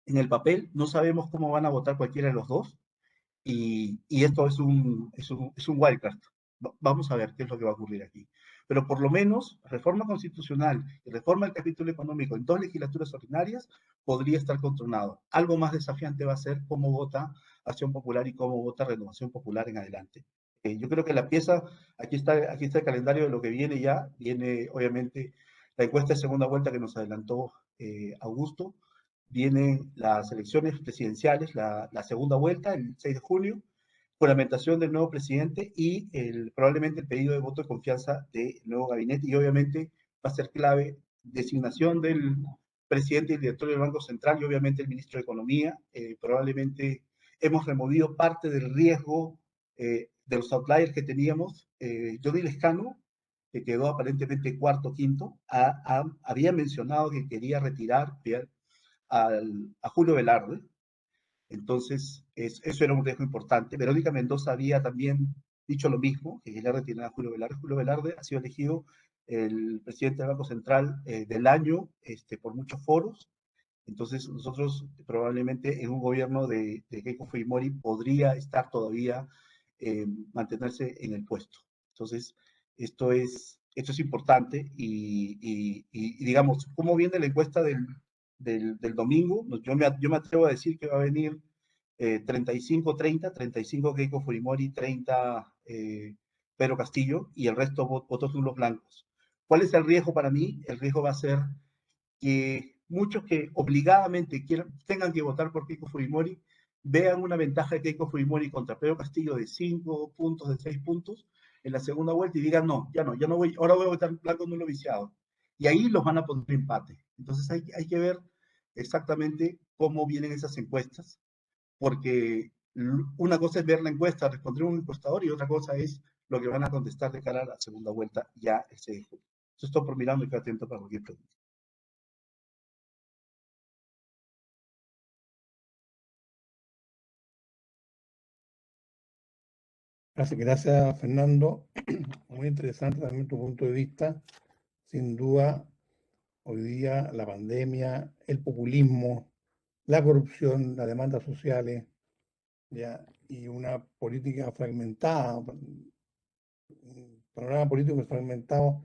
en el papel no sabemos cómo van a votar cualquiera de los dos y esto es un wildcard. Vamos a ver qué es lo que va a ocurrir aquí. Pero por lo menos, reforma constitucional y reforma del capítulo económico en 2 legislaturas ordinarias podría estar controlado. Algo más desafiante va a ser cómo vota Acción Popular y cómo vota Renovación Popular en adelante. Yo creo que la pieza, aquí está el calendario de lo que viene ya. Viene, obviamente, la encuesta de segunda vuelta que nos adelantó Augusto. Vienen las elecciones presidenciales, la segunda vuelta, el 6 de junio, juramentación del nuevo presidente y probablemente el pedido de voto de confianza del nuevo gabinete. Y obviamente va a ser clave designación del presidente y el director del Banco Central y obviamente el ministro de Economía. Probablemente hemos removido parte del riesgo de los outliers que teníamos. Jody Lescano, que quedó aparentemente cuarto, quinto, había mencionado que quería retirar a Julio Velarde. Entonces, eso era un riesgo importante. Verónica Mendoza había también dicho lo mismo, que quería retirar a Julio Velarde. Julio Velarde ha sido elegido el presidente del Banco Central del año por muchos foros. Entonces, nosotros probablemente en un gobierno de Keiko Fujimori podría estar todavía mantenerse en el puesto. Entonces, esto es importante y digamos, ¿cómo viene la encuesta del domingo? Yo me atrevo a decir que va a venir 35-30, 35 Keiko Fujimori, 30 Pedro Castillo y el resto votos nulos blancos. ¿Cuál es el riesgo para mí? El riesgo va a ser que muchos que obligadamente tengan que votar por Keiko Fujimori vean una ventaja de Keiko Fujimori contra Pedro Castillo de 5 puntos, de 6 puntos en la segunda vuelta y digan, no, ya no voy, ahora voy a votar blanco nulo viciado. Y ahí los van a poner empate. Entonces hay que ver exactamente cómo vienen esas encuestas, porque una cosa es ver la encuesta, responder un encuestador, y otra cosa es lo que van a contestar de cara a la segunda vuelta ya el 6 de julio. Eso estoy por mirando y quedo atento para cualquier pregunta. Gracias, Fernando. Muy interesante también tu punto de vista. Sin duda, hoy día la pandemia, el populismo, la corrupción, las demandas sociales, ¿ya? Y una política fragmentada, un panorama político fragmentado,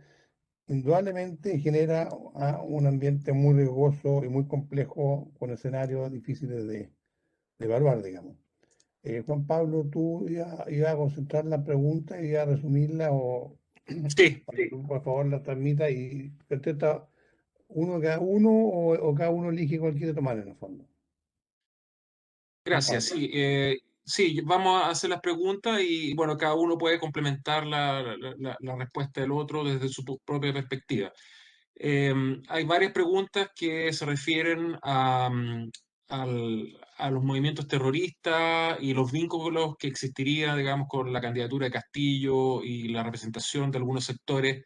indudablemente genera un ambiente muy riesgoso y muy complejo, con escenarios difíciles de evaluar, digamos. Juan Pablo, tú ibas a concentrar la pregunta y ibas a resumirla, o Sí, para que tú, por favor, la transmita y contesta uno cada uno, o cada uno elige cuál quiere tomar en el fondo. Juan gracias. Pablo. Sí, vamos a hacer las preguntas y bueno, cada uno puede complementar la respuesta del otro desde su propia perspectiva. Hay varias preguntas que se refieren a los movimientos terroristas y los vínculos que existiría, digamos, con la candidatura de Castillo y la representación de algunos sectores.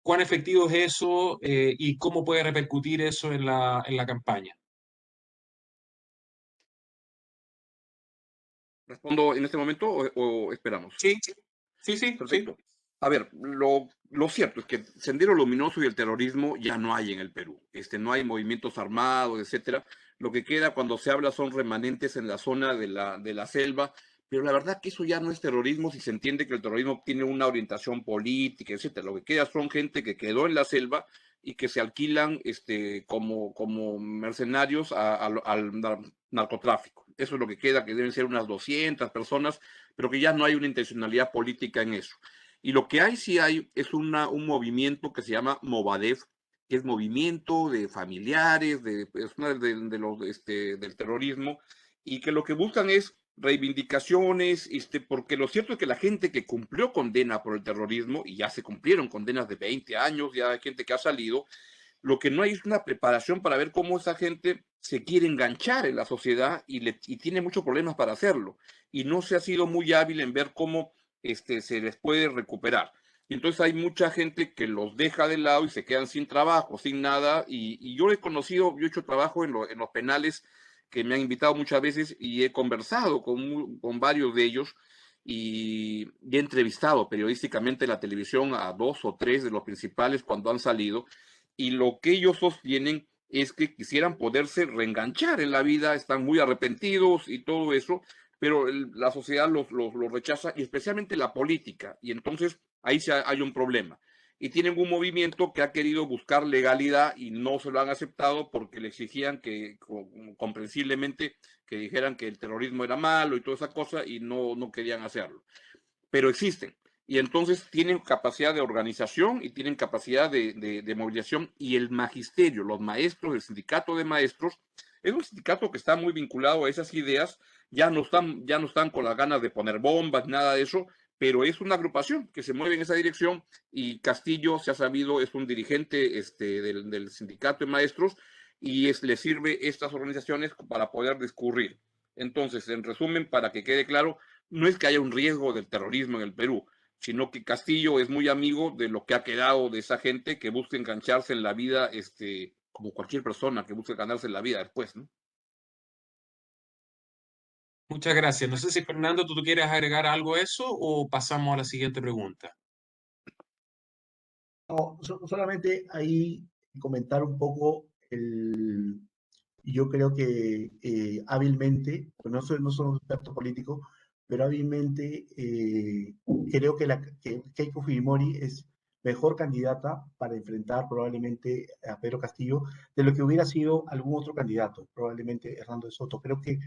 ¿Cuán efectivo es eso y cómo puede repercutir eso en la campaña? ¿Respondo en este momento o esperamos? Sí, sí. Perfecto. A ver, lo cierto es que Sendero Luminoso y el terrorismo ya no hay en el Perú. No hay movimientos armados, etcétera. Lo que queda cuando se habla son remanentes en la zona de la selva, pero la verdad que eso ya no es terrorismo si se entiende que el terrorismo tiene una orientación política, etcétera. Lo que queda son gente que quedó en la selva y que se alquilan como mercenarios al narcotráfico. Eso es lo que queda, que deben ser unas 200 personas, pero que ya no hay una intencionalidad política en eso. Y lo que sí hay es un movimiento que se llama Movadef, que es movimiento de familiares, de personas del terrorismo, y que lo que buscan es reivindicaciones, porque lo cierto es que la gente que cumplió condena por el terrorismo, y ya se cumplieron condenas de 20 años, ya hay gente que ha salido, lo que no hay es una preparación para ver cómo esa gente se quiere enganchar en la sociedad y tiene muchos problemas para hacerlo. Y no se ha sido muy hábil en ver cómo se les puede recuperar. Y entonces hay mucha gente que los deja de lado y se quedan sin trabajo, sin nada. Y yo he conocido, yo he hecho trabajo en los penales que me han invitado muchas veces y he conversado con varios de ellos y he entrevistado periodísticamente en la televisión a 2 o 3 de los principales cuando han salido y lo que ellos sostienen es que quisieran poderse reenganchar en la vida, están muy arrepentidos y todo eso, pero la sociedad los rechaza y especialmente la política y entonces ahí hay un problema. Y tienen un movimiento que ha querido buscar legalidad y no se lo han aceptado porque le exigían que, comprensiblemente, que dijeran que el terrorismo era malo y toda esa cosa y no querían hacerlo. Pero existen. Y entonces tienen capacidad de organización y tienen capacidad de movilización. Y el magisterio, los maestros, el sindicato de maestros, es un sindicato que está muy vinculado a esas ideas. Ya no están con las ganas de poner bombas, nada de eso, pero es una agrupación que se mueve en esa dirección y Castillo, se ha sabido, es un dirigente del sindicato de maestros y le sirve estas organizaciones para poder discurrir. Entonces, en resumen, para que quede claro, no es que haya un riesgo del terrorismo en el Perú, sino que Castillo es muy amigo de lo que ha quedado de esa gente que busca engancharse en la vida, como cualquier persona que busca ganarse en la vida después, ¿no? Muchas gracias. No sé si Fernando, ¿tú quieres agregar algo a eso o pasamos a la siguiente pregunta? No, solamente ahí comentar un poco yo creo que hábilmente, pues no soy un experto político, pero hábilmente creo que Keiko Fujimori es mejor candidata para enfrentar probablemente a Pedro Castillo de lo que hubiera sido algún otro candidato, probablemente Hernando de Soto. Creo que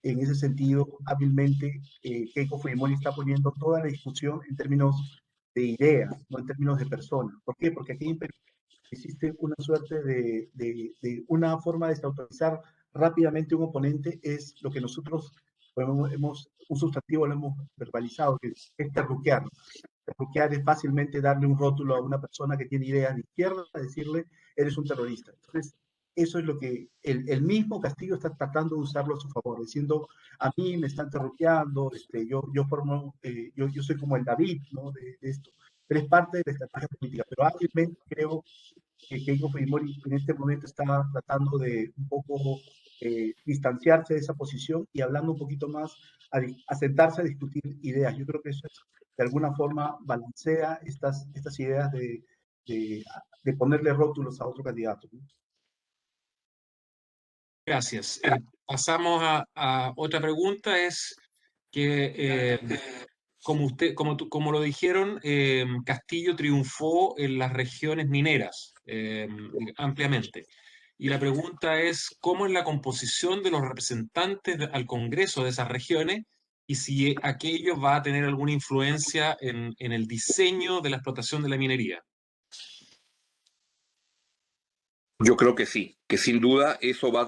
en ese sentido, hábilmente, Keiko Fujimori está poniendo toda la discusión en términos de ideas, no en términos de personas. ¿Por qué? Porque aquí en Perú existe una suerte de una forma de desautorizar rápidamente un oponente, es lo que nosotros un sustantivo lo hemos verbalizado, que es terruquear. Terruquear es fácilmente darle un rótulo a una persona que tiene ideas de izquierda, decirle, eres un terrorista. Entonces, eso es lo que el mismo Castillo está tratando de usarlo a su favor, diciendo, a mí me están terruqueando, yo soy como el David, ¿no? De esto. Pero es parte de la estrategia política. Pero hábilmente creo que Keiko Fujimori en este momento está tratando de un poco distanciarse de esa posición y hablando un poquito más, a sentarse a discutir ideas. Yo creo que eso es, de alguna forma balancea estas ideas de ponerle rótulos a otro candidato, ¿no? Gracias. Pasamos a otra pregunta, es que como lo dijeron, Castillo triunfó en las regiones mineras ampliamente. Y la pregunta es, ¿cómo es la composición de los representantes al Congreso de esas regiones y si aquello va a tener alguna influencia en el diseño de la explotación de la minería? Yo creo que sí, que sin duda eso va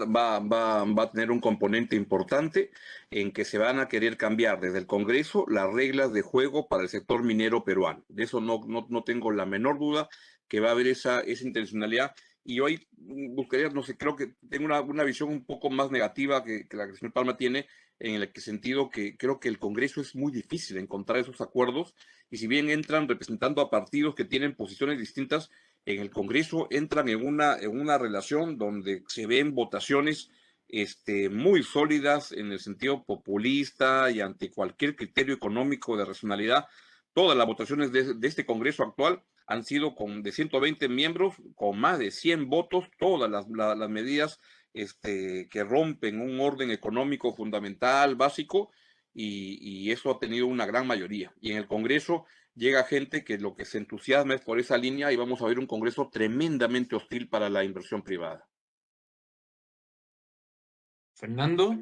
a tener un componente importante en que se van a querer cambiar desde el Congreso las reglas de juego para el sector minero peruano. De eso no tengo la menor duda que va a haber esa intencionalidad. Y hoy buscaría, no sé, creo que tengo una visión un poco más negativa que la que el señor Palma tiene, en el sentido que creo que el Congreso es muy difícil encontrar esos acuerdos y si bien entran representando a partidos que tienen posiciones distintas, en el Congreso entran en una relación donde se ven votaciones muy sólidas en el sentido populista y ante cualquier criterio económico de racionalidad. Todas las votaciones de este Congreso actual han sido de 120 miembros, con más de 100 votos, todas las medidas que rompen un orden económico fundamental, básico, y eso ha tenido una gran mayoría. Y en el Congreso llega gente que lo que se entusiasma es por esa línea y vamos a ver un Congreso tremendamente hostil para la inversión privada. Fernando.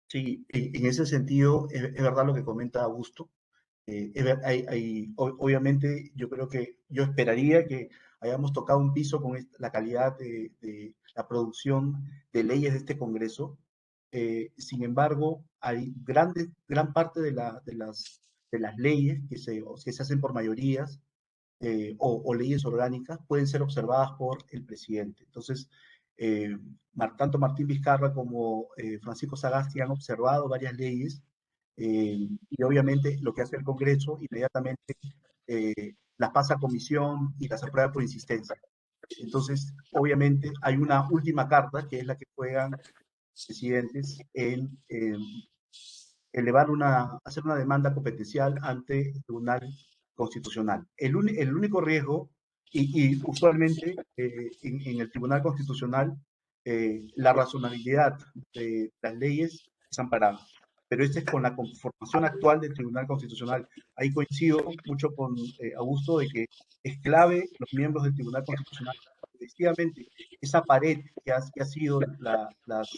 Sí, en ese sentido, es verdad lo que comenta Augusto. Obviamente, yo creo que yo esperaría que hayamos tocado un piso con la calidad de la producción de leyes de este Congreso. Sin embargo, hay gran parte de las leyes que se hacen por mayorías o leyes orgánicas pueden ser observadas por el presidente. Entonces, tanto Martín Vizcarra como Francisco Sagasti han observado varias leyes y obviamente lo que hace el Congreso inmediatamente las pasa a comisión y las aprueba por insistencia. Entonces, obviamente, hay una última carta que es la que juegan presidentes en hacer una demanda competencial ante el Tribunal Constitucional. El único riesgo, y usualmente en el Tribunal Constitucional, la razonabilidad de las leyes es amparada. Pero este es con la conformación actual del Tribunal Constitucional. Ahí coincido mucho con Augusto de que es clave los miembros del Tribunal Constitucional. Efectivamente, esa pared que ha sido las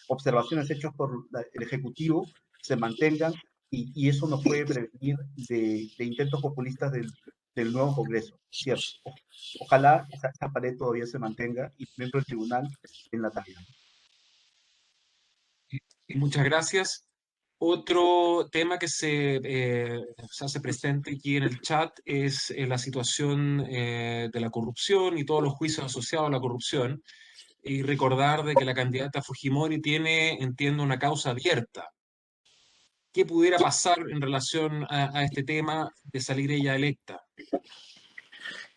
observaciones hechas por el Ejecutivo se mantengan y eso nos puede prevenir de intentos populistas del nuevo Congreso, ¿cierto? Ojalá esa pared todavía se mantenga y dentro del tribunal en la tarea. Muchas gracias. Otro tema que se hace presente aquí en el chat es la situación de la corrupción y todos los juicios asociados a la corrupción. Y recordar de que la candidata Fujimori tiene, entiendo, una causa abierta. ¿Qué pudiera pasar en relación a este tema de salir ella electa?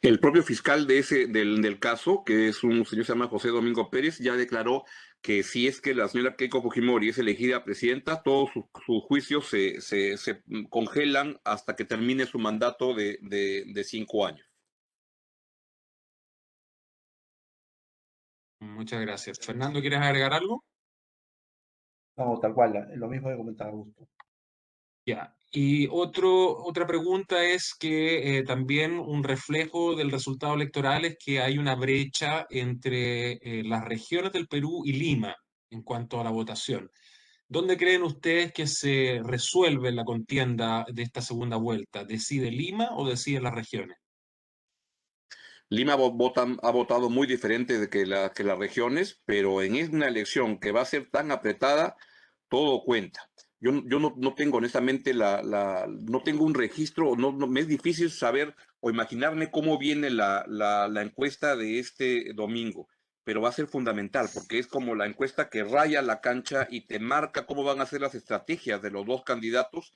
El propio fiscal del caso, que es un señor que se llama José Domingo Pérez, ya declaró que si es que la señora Keiko Fujimori es elegida presidenta, todos sus juicios se congelan hasta que termine su mandato de 5 años. Muchas gracias. Fernando, ¿quieres agregar algo? No, tal cual, lo mismo de comentar, Augusto. Ya. Y otra pregunta es que también un reflejo del resultado electoral es que hay una brecha entre las regiones del Perú y Lima en cuanto a la votación. ¿Dónde creen ustedes que se resuelve la contienda de esta segunda vuelta? ¿Decide Lima o deciden las regiones? Lima ha votado muy diferente que las regiones, pero en una elección que va a ser tan apretada, todo cuenta. Yo no tengo honestamente no tengo un registro, me es difícil saber o imaginarme cómo viene la encuesta de este domingo, pero va a ser fundamental porque es como la encuesta que raya la cancha y te marca cómo van a ser las estrategias de los dos candidatos,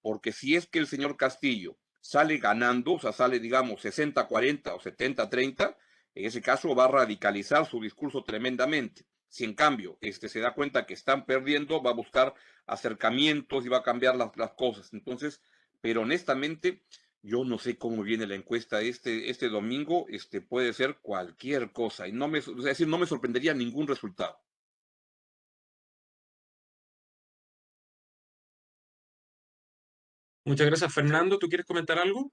porque si es que el señor Castillo sale ganando, o sea, sale, digamos, 60-40 o 70-30, en ese caso va a radicalizar su discurso tremendamente. Si en cambio se da cuenta que están perdiendo, va a buscar acercamientos y va a cambiar las cosas. Entonces, pero honestamente, yo no sé cómo viene la encuesta este domingo, puede ser cualquier cosa, y es decir, no me sorprendería ningún resultado. Muchas gracias, Fernando. ¿Tú quieres comentar algo?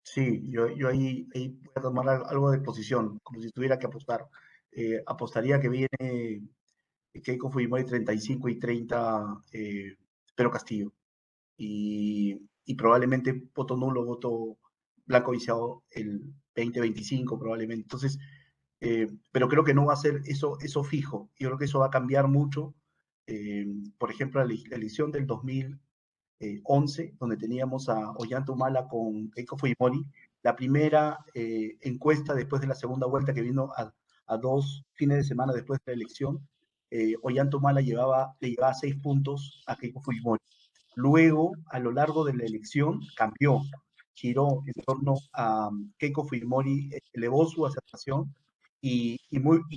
Sí, yo ahí voy a tomar algo de posición, como si tuviera que apostar. Apostaría que viene Keiko Fujimori 35 y 30, Pedro Castillo. Y probablemente voto nulo, voto blanco viciado el 2025 probablemente. Entonces, pero creo que no va a ser eso fijo. Yo creo que eso va a cambiar mucho. Por ejemplo, la elección del 2011, donde teníamos a Ollanta Humala con Keiko Fujimori, la primera encuesta después de la segunda vuelta que vino a 2 fines de semana después de la elección, Ollanta Humala le llevaba 6 puntos a Keiko Fujimori. Luego, a lo largo de la elección, cambió, giró en torno a Keiko Fujimori, elevó su aceptación y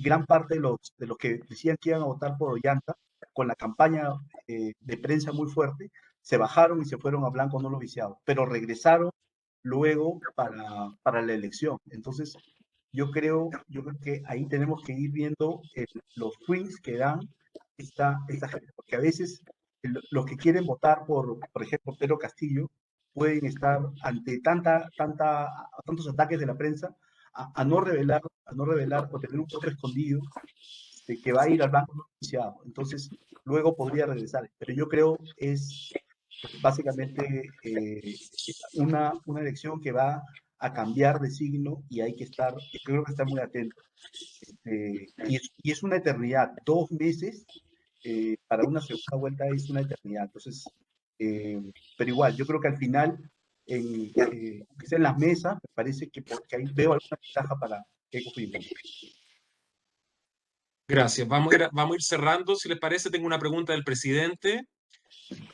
gran parte de los que decían que iban a votar por Ollanta, con la campaña de prensa muy fuerte, se bajaron y se fueron a blanco nulo viciado, pero regresaron luego para la elección. Entonces, yo creo que ahí tenemos que ir viendo los swings que dan esta gente, porque a veces los que quieren votar por ejemplo, Pedro Castillo, pueden estar ante tantos ataques de la prensa a no revelar o tener un voto escondido que va a ir al banco beneficiado. Entonces, luego podría regresar. Pero yo creo es básicamente una elección que va a cambiar de signo y hay que estar muy atentos. Y es una eternidad, 2 meses para una segunda vuelta es una eternidad. Entonces, pero igual, yo creo que al final, aunque sea en las mesas, me parece que, porque ahí veo alguna ventaja para Keiko Fujimori. Gracias. Vamos a ir cerrando. Si les parece, tengo una pregunta del presidente,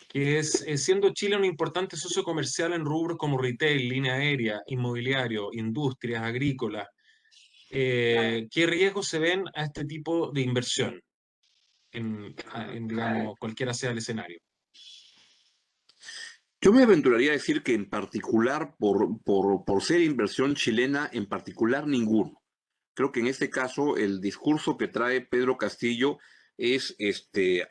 que es, siendo Chile un importante socio comercial en rubros como retail, línea aérea, inmobiliario, industrias, agrícolas, ¿qué riesgos se ven a este tipo de inversión digamos, cualquiera sea el escenario? Yo me aventuraría a decir que en particular, por ser inversión chilena, en particular ninguno. Creo que en este caso el discurso que trae Pedro Castillo es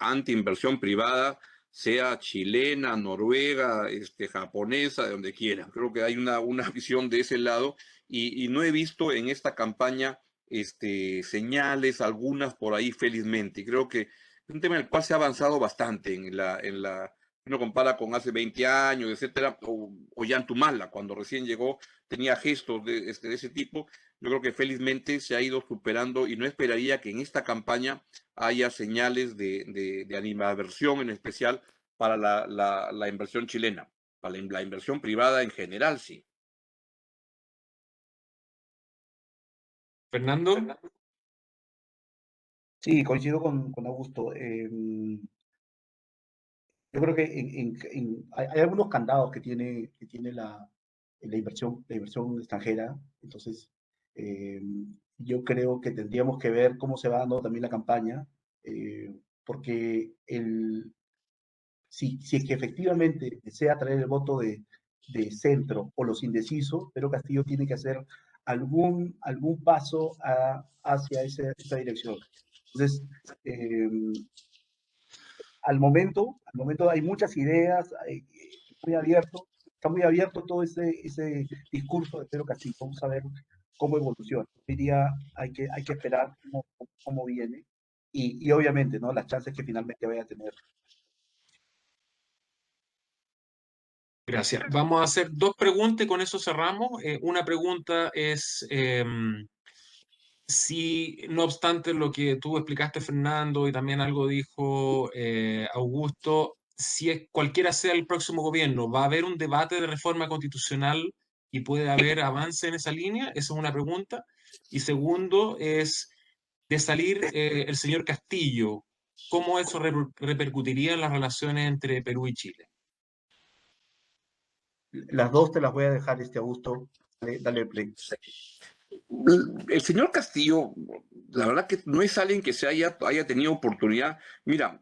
anti-inversión privada, sea chilena, noruega, japonesa, de donde quiera. Creo que hay una visión de ese lado y no he visto en esta campaña señales, algunas por ahí felizmente. Y creo que es un tema en el cual se ha avanzado bastante uno compara con hace 20 años, etcétera, o Ollantumala, cuando recién llegó, tenía gestos de ese tipo. Yo creo que felizmente se ha ido superando y no esperaría que en esta campaña haya señales de animadversión en especial para la inversión chilena. Para la inversión privada en general, sí. Fernando. Sí, coincido con Augusto. Yo creo que hay algunos candados que tiene la inversión extranjera. Entonces, eh, yo creo que tendríamos que ver cómo se va dando también la campaña, porque si es que efectivamente desea traer el voto de centro o los indecisos, Pedro Castillo tiene que hacer algún paso hacia esa dirección. Entonces, eh, al momento hay muchas ideas, está muy abierto todo ese discurso de Pedro Castillo. Vamos a ver cómo evoluciona. Hoy día hay que esperar cómo viene y obviamente, ¿no? Las chances que finalmente vaya a tener. Gracias. Vamos a hacer dos preguntas y con eso cerramos. Una pregunta es si, no obstante lo que tú explicaste, Fernando, y también algo dijo Augusto, si cualquiera sea el próximo gobierno, ¿va a haber un debate de reforma constitucional y puede haber avance en esa línea? Esa es una pregunta. Y segundo es, de salir el señor Castillo, ¿cómo eso repercutiría en las relaciones entre Perú y Chile? Las dos te las voy a dejar, Augusto. Dale play. El señor Castillo, la verdad que no es alguien que haya tenido oportunidad. Mira,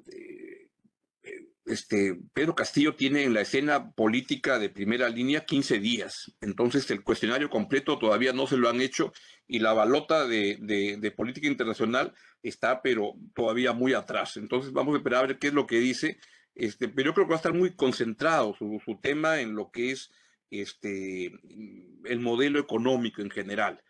Pedro Castillo tiene en la escena política de primera línea 15 días, entonces el cuestionario completo todavía no se lo han hecho y la balota de política internacional está pero todavía muy atrás. Entonces vamos a esperar a ver qué es lo que dice, pero yo creo que va a estar muy concentrado su tema en lo que es el modelo económico en general.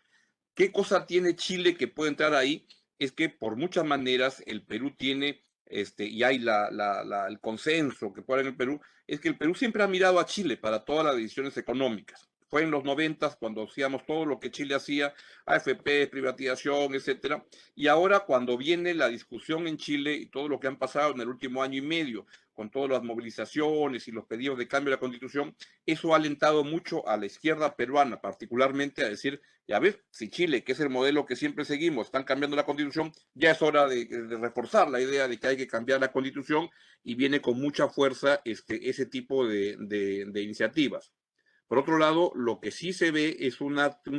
¿Qué cosa tiene Chile que puede entrar ahí? Es que por muchas maneras el Perú tiene, y hay el consenso que puede haber en el Perú, es que el Perú siempre ha mirado a Chile para todas las decisiones económicas. Fue en los 90 cuando hacíamos todo lo que Chile hacía, AFP, privatización, etcétera. Y ahora cuando viene la discusión en Chile y todo lo que han pasado en el último año y medio, con todas las movilizaciones y los pedidos de cambio de la Constitución, eso ha alentado mucho a la izquierda peruana, particularmente a decir, ya ves, si Chile, que es el modelo que siempre seguimos, están cambiando la constitución, ya es hora de reforzar la idea de que hay que cambiar la constitución y viene con mucha fuerza ese tipo de iniciativas. Por otro lado, lo que sí se ve es un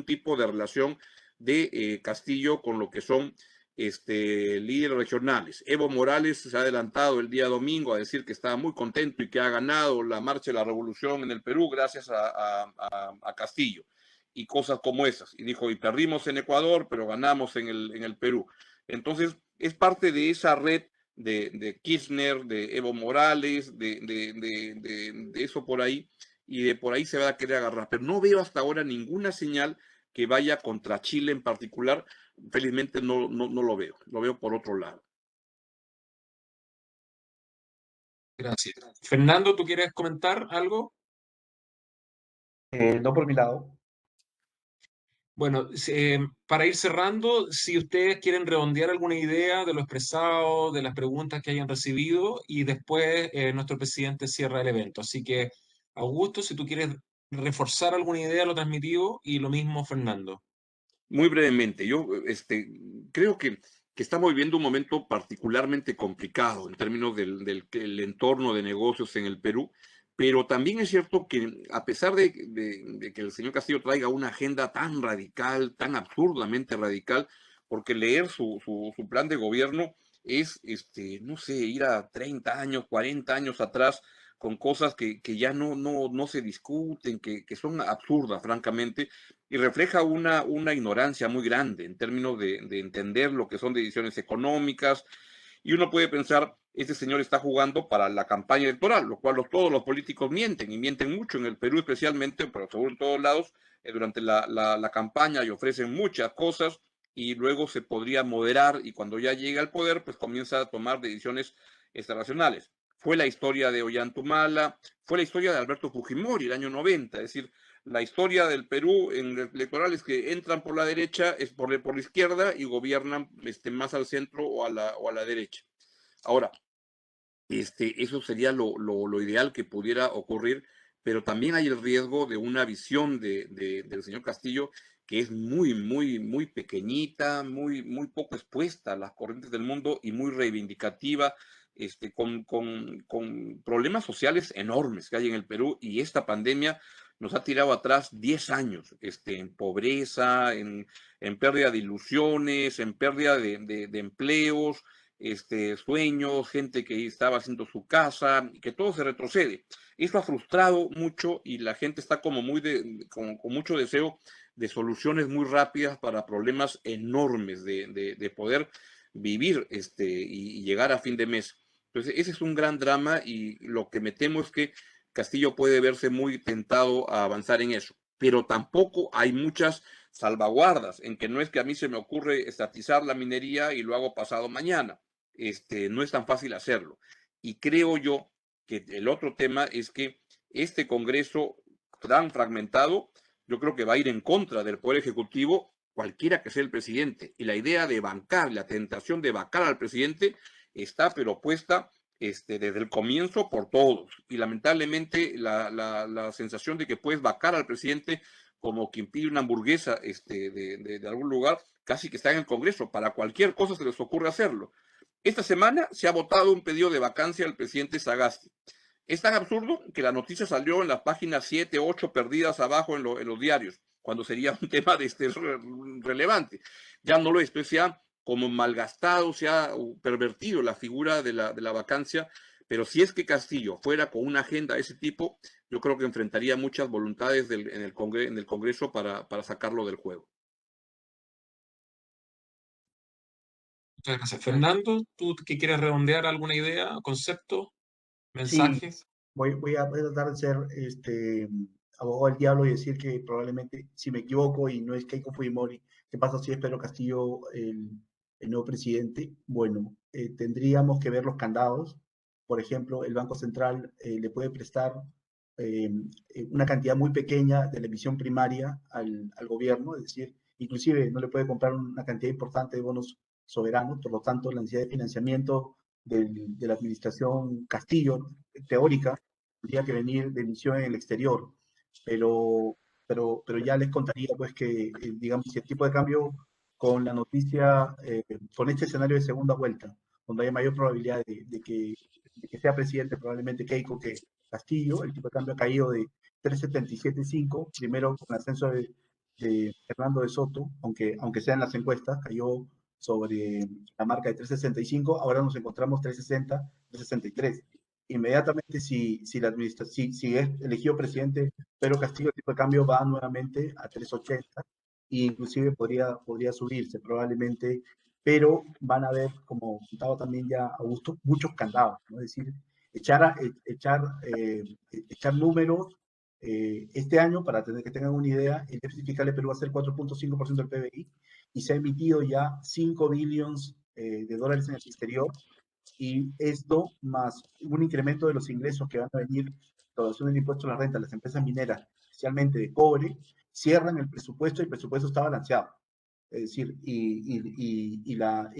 tipo de relación de Castillo con lo que son líderes regionales. Evo Morales se ha adelantado el día domingo a decir que estaba muy contento y que ha ganado la marcha de la revolución en el Perú gracias a Castillo y cosas como esas. Y dijo, y perdimos en Ecuador, pero ganamos en el Perú. Entonces, es parte de esa red de Kirchner, de Evo Morales, de eso por ahí, y de por ahí se va a querer agarrar. Pero no veo hasta ahora ninguna señal que vaya contra Chile en particular. Felizmente no lo veo por otro lado. Gracias. Fernando, ¿tú quieres comentar algo? No por mi lado. Bueno, para ir cerrando, si ustedes quieren redondear alguna idea de lo expresado, de las preguntas que hayan recibido, y después nuestro presidente cierra el evento. Así que, Augusto, si tú quieres reforzar alguna idea, lo transmitido, y lo mismo Fernando. Muy brevemente, yo creo que estamos viviendo un momento particularmente complicado en términos el entorno de negocios en el Perú, pero también es cierto que a pesar de que el señor Castillo traiga una agenda tan radical, tan absurdamente radical, porque leer su plan de gobierno es, no sé, ir a 30 años, 40 años atrás con cosas que ya no se discuten, que son absurdas, francamente, y refleja una ignorancia muy grande en términos de entender lo que son decisiones económicas. Y uno puede pensar, este señor está jugando para la campaña electoral, lo cual todos los políticos mienten, y mienten mucho en el Perú especialmente, pero seguro en todos lados, durante la campaña y ofrecen muchas cosas y luego se podría moderar y cuando ya llega al poder, pues comienza a tomar decisiones racionales. Fue la historia de Ollantumala, fue la historia de Alberto Fujimori el año 90, es decir, la historia del Perú en electorales que entran por la derecha es por la izquierda y gobiernan más al centro o a la derecha. Ahora, eso sería lo ideal que pudiera ocurrir, pero también hay el riesgo de una visión del señor Castillo que es muy pequeñita, muy poco expuesta a las corrientes del mundo y muy reivindicativa, con problemas sociales enormes que hay en el Perú, y esta pandemia nos ha tirado atrás 10 años en pobreza, en pérdida de ilusiones, en pérdida de empleos, sueños, gente que estaba haciendo su casa, que todo se retrocede. Eso ha frustrado mucho y la gente está como con mucho deseo de soluciones muy rápidas para problemas enormes de poder vivir y llegar a fin de mes. Entonces, ese es un gran drama y lo que me temo es que Castillo puede verse muy tentado a avanzar en eso, pero tampoco hay muchas salvaguardas, en que no es que a mí se me ocurre estatizar la minería y lo hago pasado mañana. No es tan fácil hacerlo. Y creo yo que el otro tema es que este Congreso tan fragmentado, yo creo que va a ir en contra del Poder Ejecutivo, cualquiera que sea el presidente. Y la idea de bancar, la tentación de vacar al presidente está pero puesta desde el comienzo por todos. Y lamentablemente la sensación de que puedes vacar al presidente como quien pide una hamburguesa de algún lugar, casi que está en el Congreso. Para cualquier cosa se les ocurre hacerlo. Esta semana se ha votado un pedido de vacancia al presidente Sagasti. Es tan absurdo que la noticia salió en las páginas 7, 8 perdidas abajo en los diarios, cuando sería un tema relevante. Ya no lo es, se ha como malgastado, se ha pervertido la figura de la vacancia, pero si es que Castillo fuera con una agenda de ese tipo, yo creo que enfrentaría muchas voluntades en el Congreso para sacarlo del juego. Muchas gracias. Fernando, ¿tú que quieres redondear alguna idea, concepto, Sí, mensaje? voy a tratar de ser abogado del diablo y decir que probablemente, si me equivoco y no es Keiko Fujimori, ¿qué pasa si es Pedro Castillo el nuevo presidente? Bueno, tendríamos que ver los candados. Por ejemplo, el Banco Central le puede prestar eh, una cantidad muy pequeña de la emisión primaria al gobierno, es decir, inclusive no le puede comprar una cantidad importante de bonos soberanos, por lo tanto, la necesidad de financiamiento de la administración Castillo, teórica, tendría que venir de emisión en el exterior, pero, pero ya les contaría pues que, digamos, si el tipo de cambio con la noticia, con este escenario de segunda vuelta, donde hay mayor probabilidad de que sea presidente probablemente Keiko que Castillo, el tipo de cambio ha caído de 3,77,5, primero con el ascenso de Fernando de Soto, aunque sea en las encuestas, cayó sobre la marca de 365, ahora nos encontramos 360, 363. Inmediatamente, si es elegido presidente Pedro Castillo, el tipo de cambio va nuevamente a 380 e inclusive podría subirse probablemente, pero van a haber, como contaba también ya Augusto, muchos candados, ¿no? Es decir, echar números este año, para que tengan una idea, el déficit fiscal de Perú va a ser 4,5% del PBI, y se ha emitido ya 5 billones de dólares en el exterior, y esto más un incremento de los ingresos que van a venir, recaudación del impuesto a la renta, las empresas mineras, especialmente de cobre, cierran el presupuesto y el presupuesto está balanceado. Es decir, y la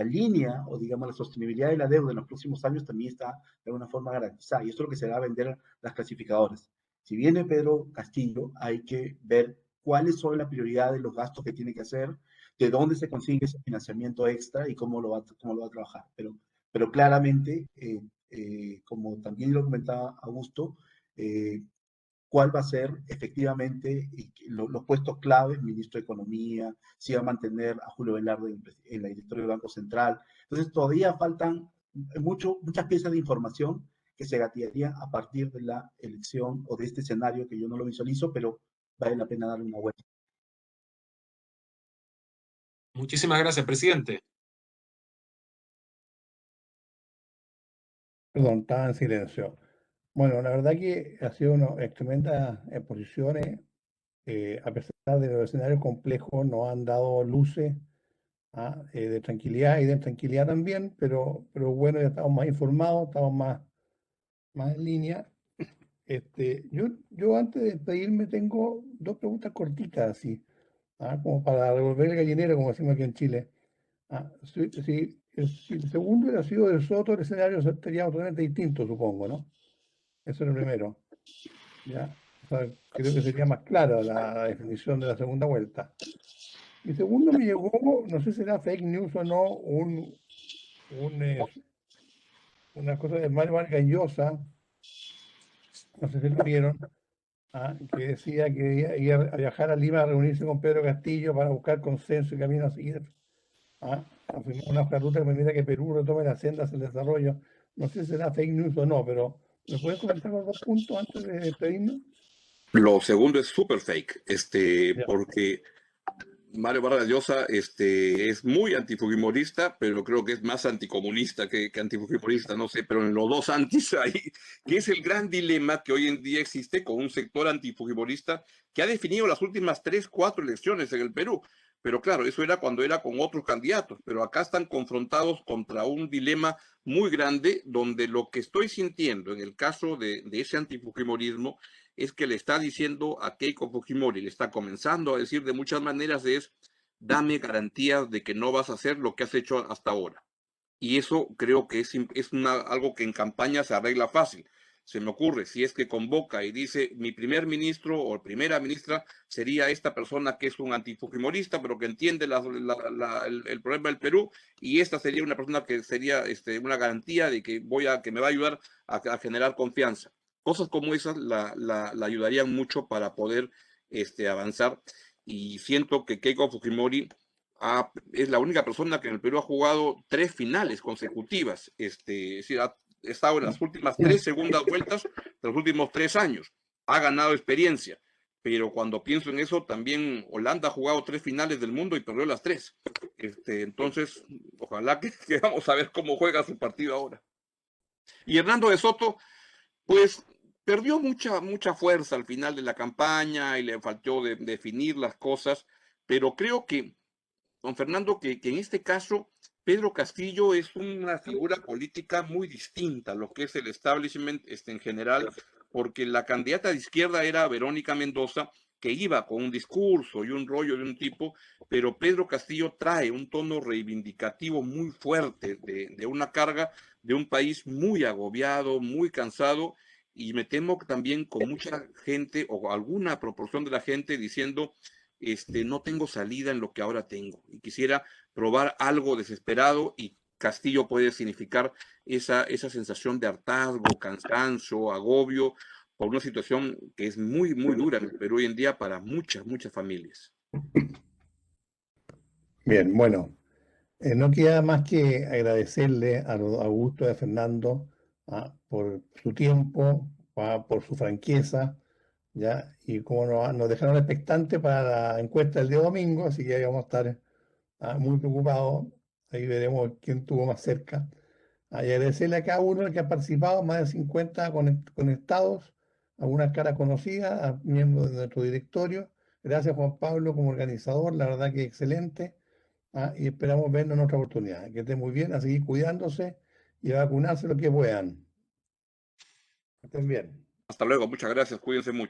línea o digamos la sostenibilidad de la deuda en los próximos años también está de alguna forma garantizada. Y esto es lo que se va a vender las clasificadoras. Si viene Pedro Castillo, hay que ver cuáles son las prioridades de los gastos que tiene que hacer, de dónde se consigue ese financiamiento extra y cómo lo va a trabajar. Pero claramente, como también lo comentaba Augusto, cuál va a ser efectivamente los puestos claves, ministro de Economía, si va a mantener a Julio Velarde en la directorio del Banco Central. Entonces, todavía faltan muchas piezas de información que se gatillarían a partir de la elección o de este escenario que yo no lo visualizo, pero vale la pena darle una vuelta. Muchísimas gracias, presidente. Perdón, estaba en silencio. Bueno, la verdad que ha sido una tremendas exposiciones. A pesar de los escenarios complejos, nos han dado luces de tranquilidad y de intranquilidad también, pero bueno, ya estamos más informados, estamos más en línea. Yo antes de despedirme tengo dos preguntas cortitas, así, como para revolver el gallinero, como decimos aquí en Chile. Si el segundo hubiera sido del Soto, el escenario sería totalmente distinto, supongo, ¿no? Eso es lo primero. ¿Ya? O sea, creo que sería más clara la definición de la segunda vuelta. Y segundo, me llegó, no sé si será fake news o no, una cosa de Mario Vargas Llosa, no sé si lo vieron, que decía que iba a viajar a Lima a reunirse con Pedro Castillo para buscar consenso y camino a seguir. A firmar una hoja de ruta que permita que Perú retome las sendas del desarrollo. No sé si será fake news o no, pero ¿me puedes comentar los dos puntos antes de despedirnos? Lo segundo es súper fake, Ya. porque Mario Vargas Llosa es muy antifujimorista, pero creo que es más anticomunista que antifujimorista, no sé, pero en los dos antis hay, que es el gran dilema que hoy en día existe con un sector antifujimorista que ha definido las últimas 3, 4 elecciones en el Perú. Pero claro, eso era cuando era con otros candidatos, pero acá están confrontados contra un dilema muy grande donde lo que estoy sintiendo en el caso de ese antifujimorismo es que le está diciendo a Keiko Fujimori, le está comenzando a decir de muchas maneras es, dame garantías de que no vas a hacer lo que has hecho hasta ahora. Y eso creo que es algo que en campaña se arregla fácil. Se me ocurre, si es que convoca y dice, mi primer ministro o primera ministra sería esta persona que es un antifujimorista, pero que entiende el problema del Perú, y esta sería una persona que sería una garantía de que me va a ayudar a generar confianza. Cosas como esas la ayudarían mucho para poder avanzar, y siento que Keiko Fujimori es la única persona que en el Perú ha jugado 3 finales consecutivas. Es decir, ha estado en las últimas 3 segundas vueltas de los últimos 3 años. Ha ganado experiencia. Pero cuando pienso en eso, también Holanda ha jugado 3 finales del mundo y perdió las 3. Entonces, ojalá que vamos a ver cómo juega su partido ahora. Y Hernando de Soto, pues perdió mucha fuerza al final de la campaña y le faltó definir las cosas, pero creo que don Fernando, que en este caso Pedro Castillo es una figura política muy distinta a lo que es el establishment en general, porque la candidata de izquierda era Verónica Mendoza, que iba con un discurso y un rollo de un tipo, pero Pedro Castillo trae un tono reivindicativo muy fuerte de una carga de un país muy agobiado, muy cansado, y me temo que también con mucha gente o alguna proporción de la gente diciendo no tengo salida en lo que ahora tengo y quisiera probar algo desesperado, y Castillo puede significar esa sensación de hartazgo, cansancio, agobio por una situación que es muy, muy dura en el Perú hoy en día para muchas familias. Bien, bueno, no queda más que agradecerle a Augusto y a Fernando por su tiempo, por su franqueza, ¿ya? Y como nos dejaron expectantes para la encuesta del día domingo, así que ahí vamos a estar muy preocupados, ahí veremos quién tuvo más cerca. Y agradecerle a cada uno que ha participado, más de 50 conectados, algunas caras conocidas, a miembros de nuestro directorio. Gracias Juan Pablo como organizador, la verdad que excelente. Y esperamos vernos en otra oportunidad. Que estén muy bien, a seguir cuidándose y a vacunarse lo que puedan. Que estén bien. Hasta luego, muchas gracias, cuídense mucho.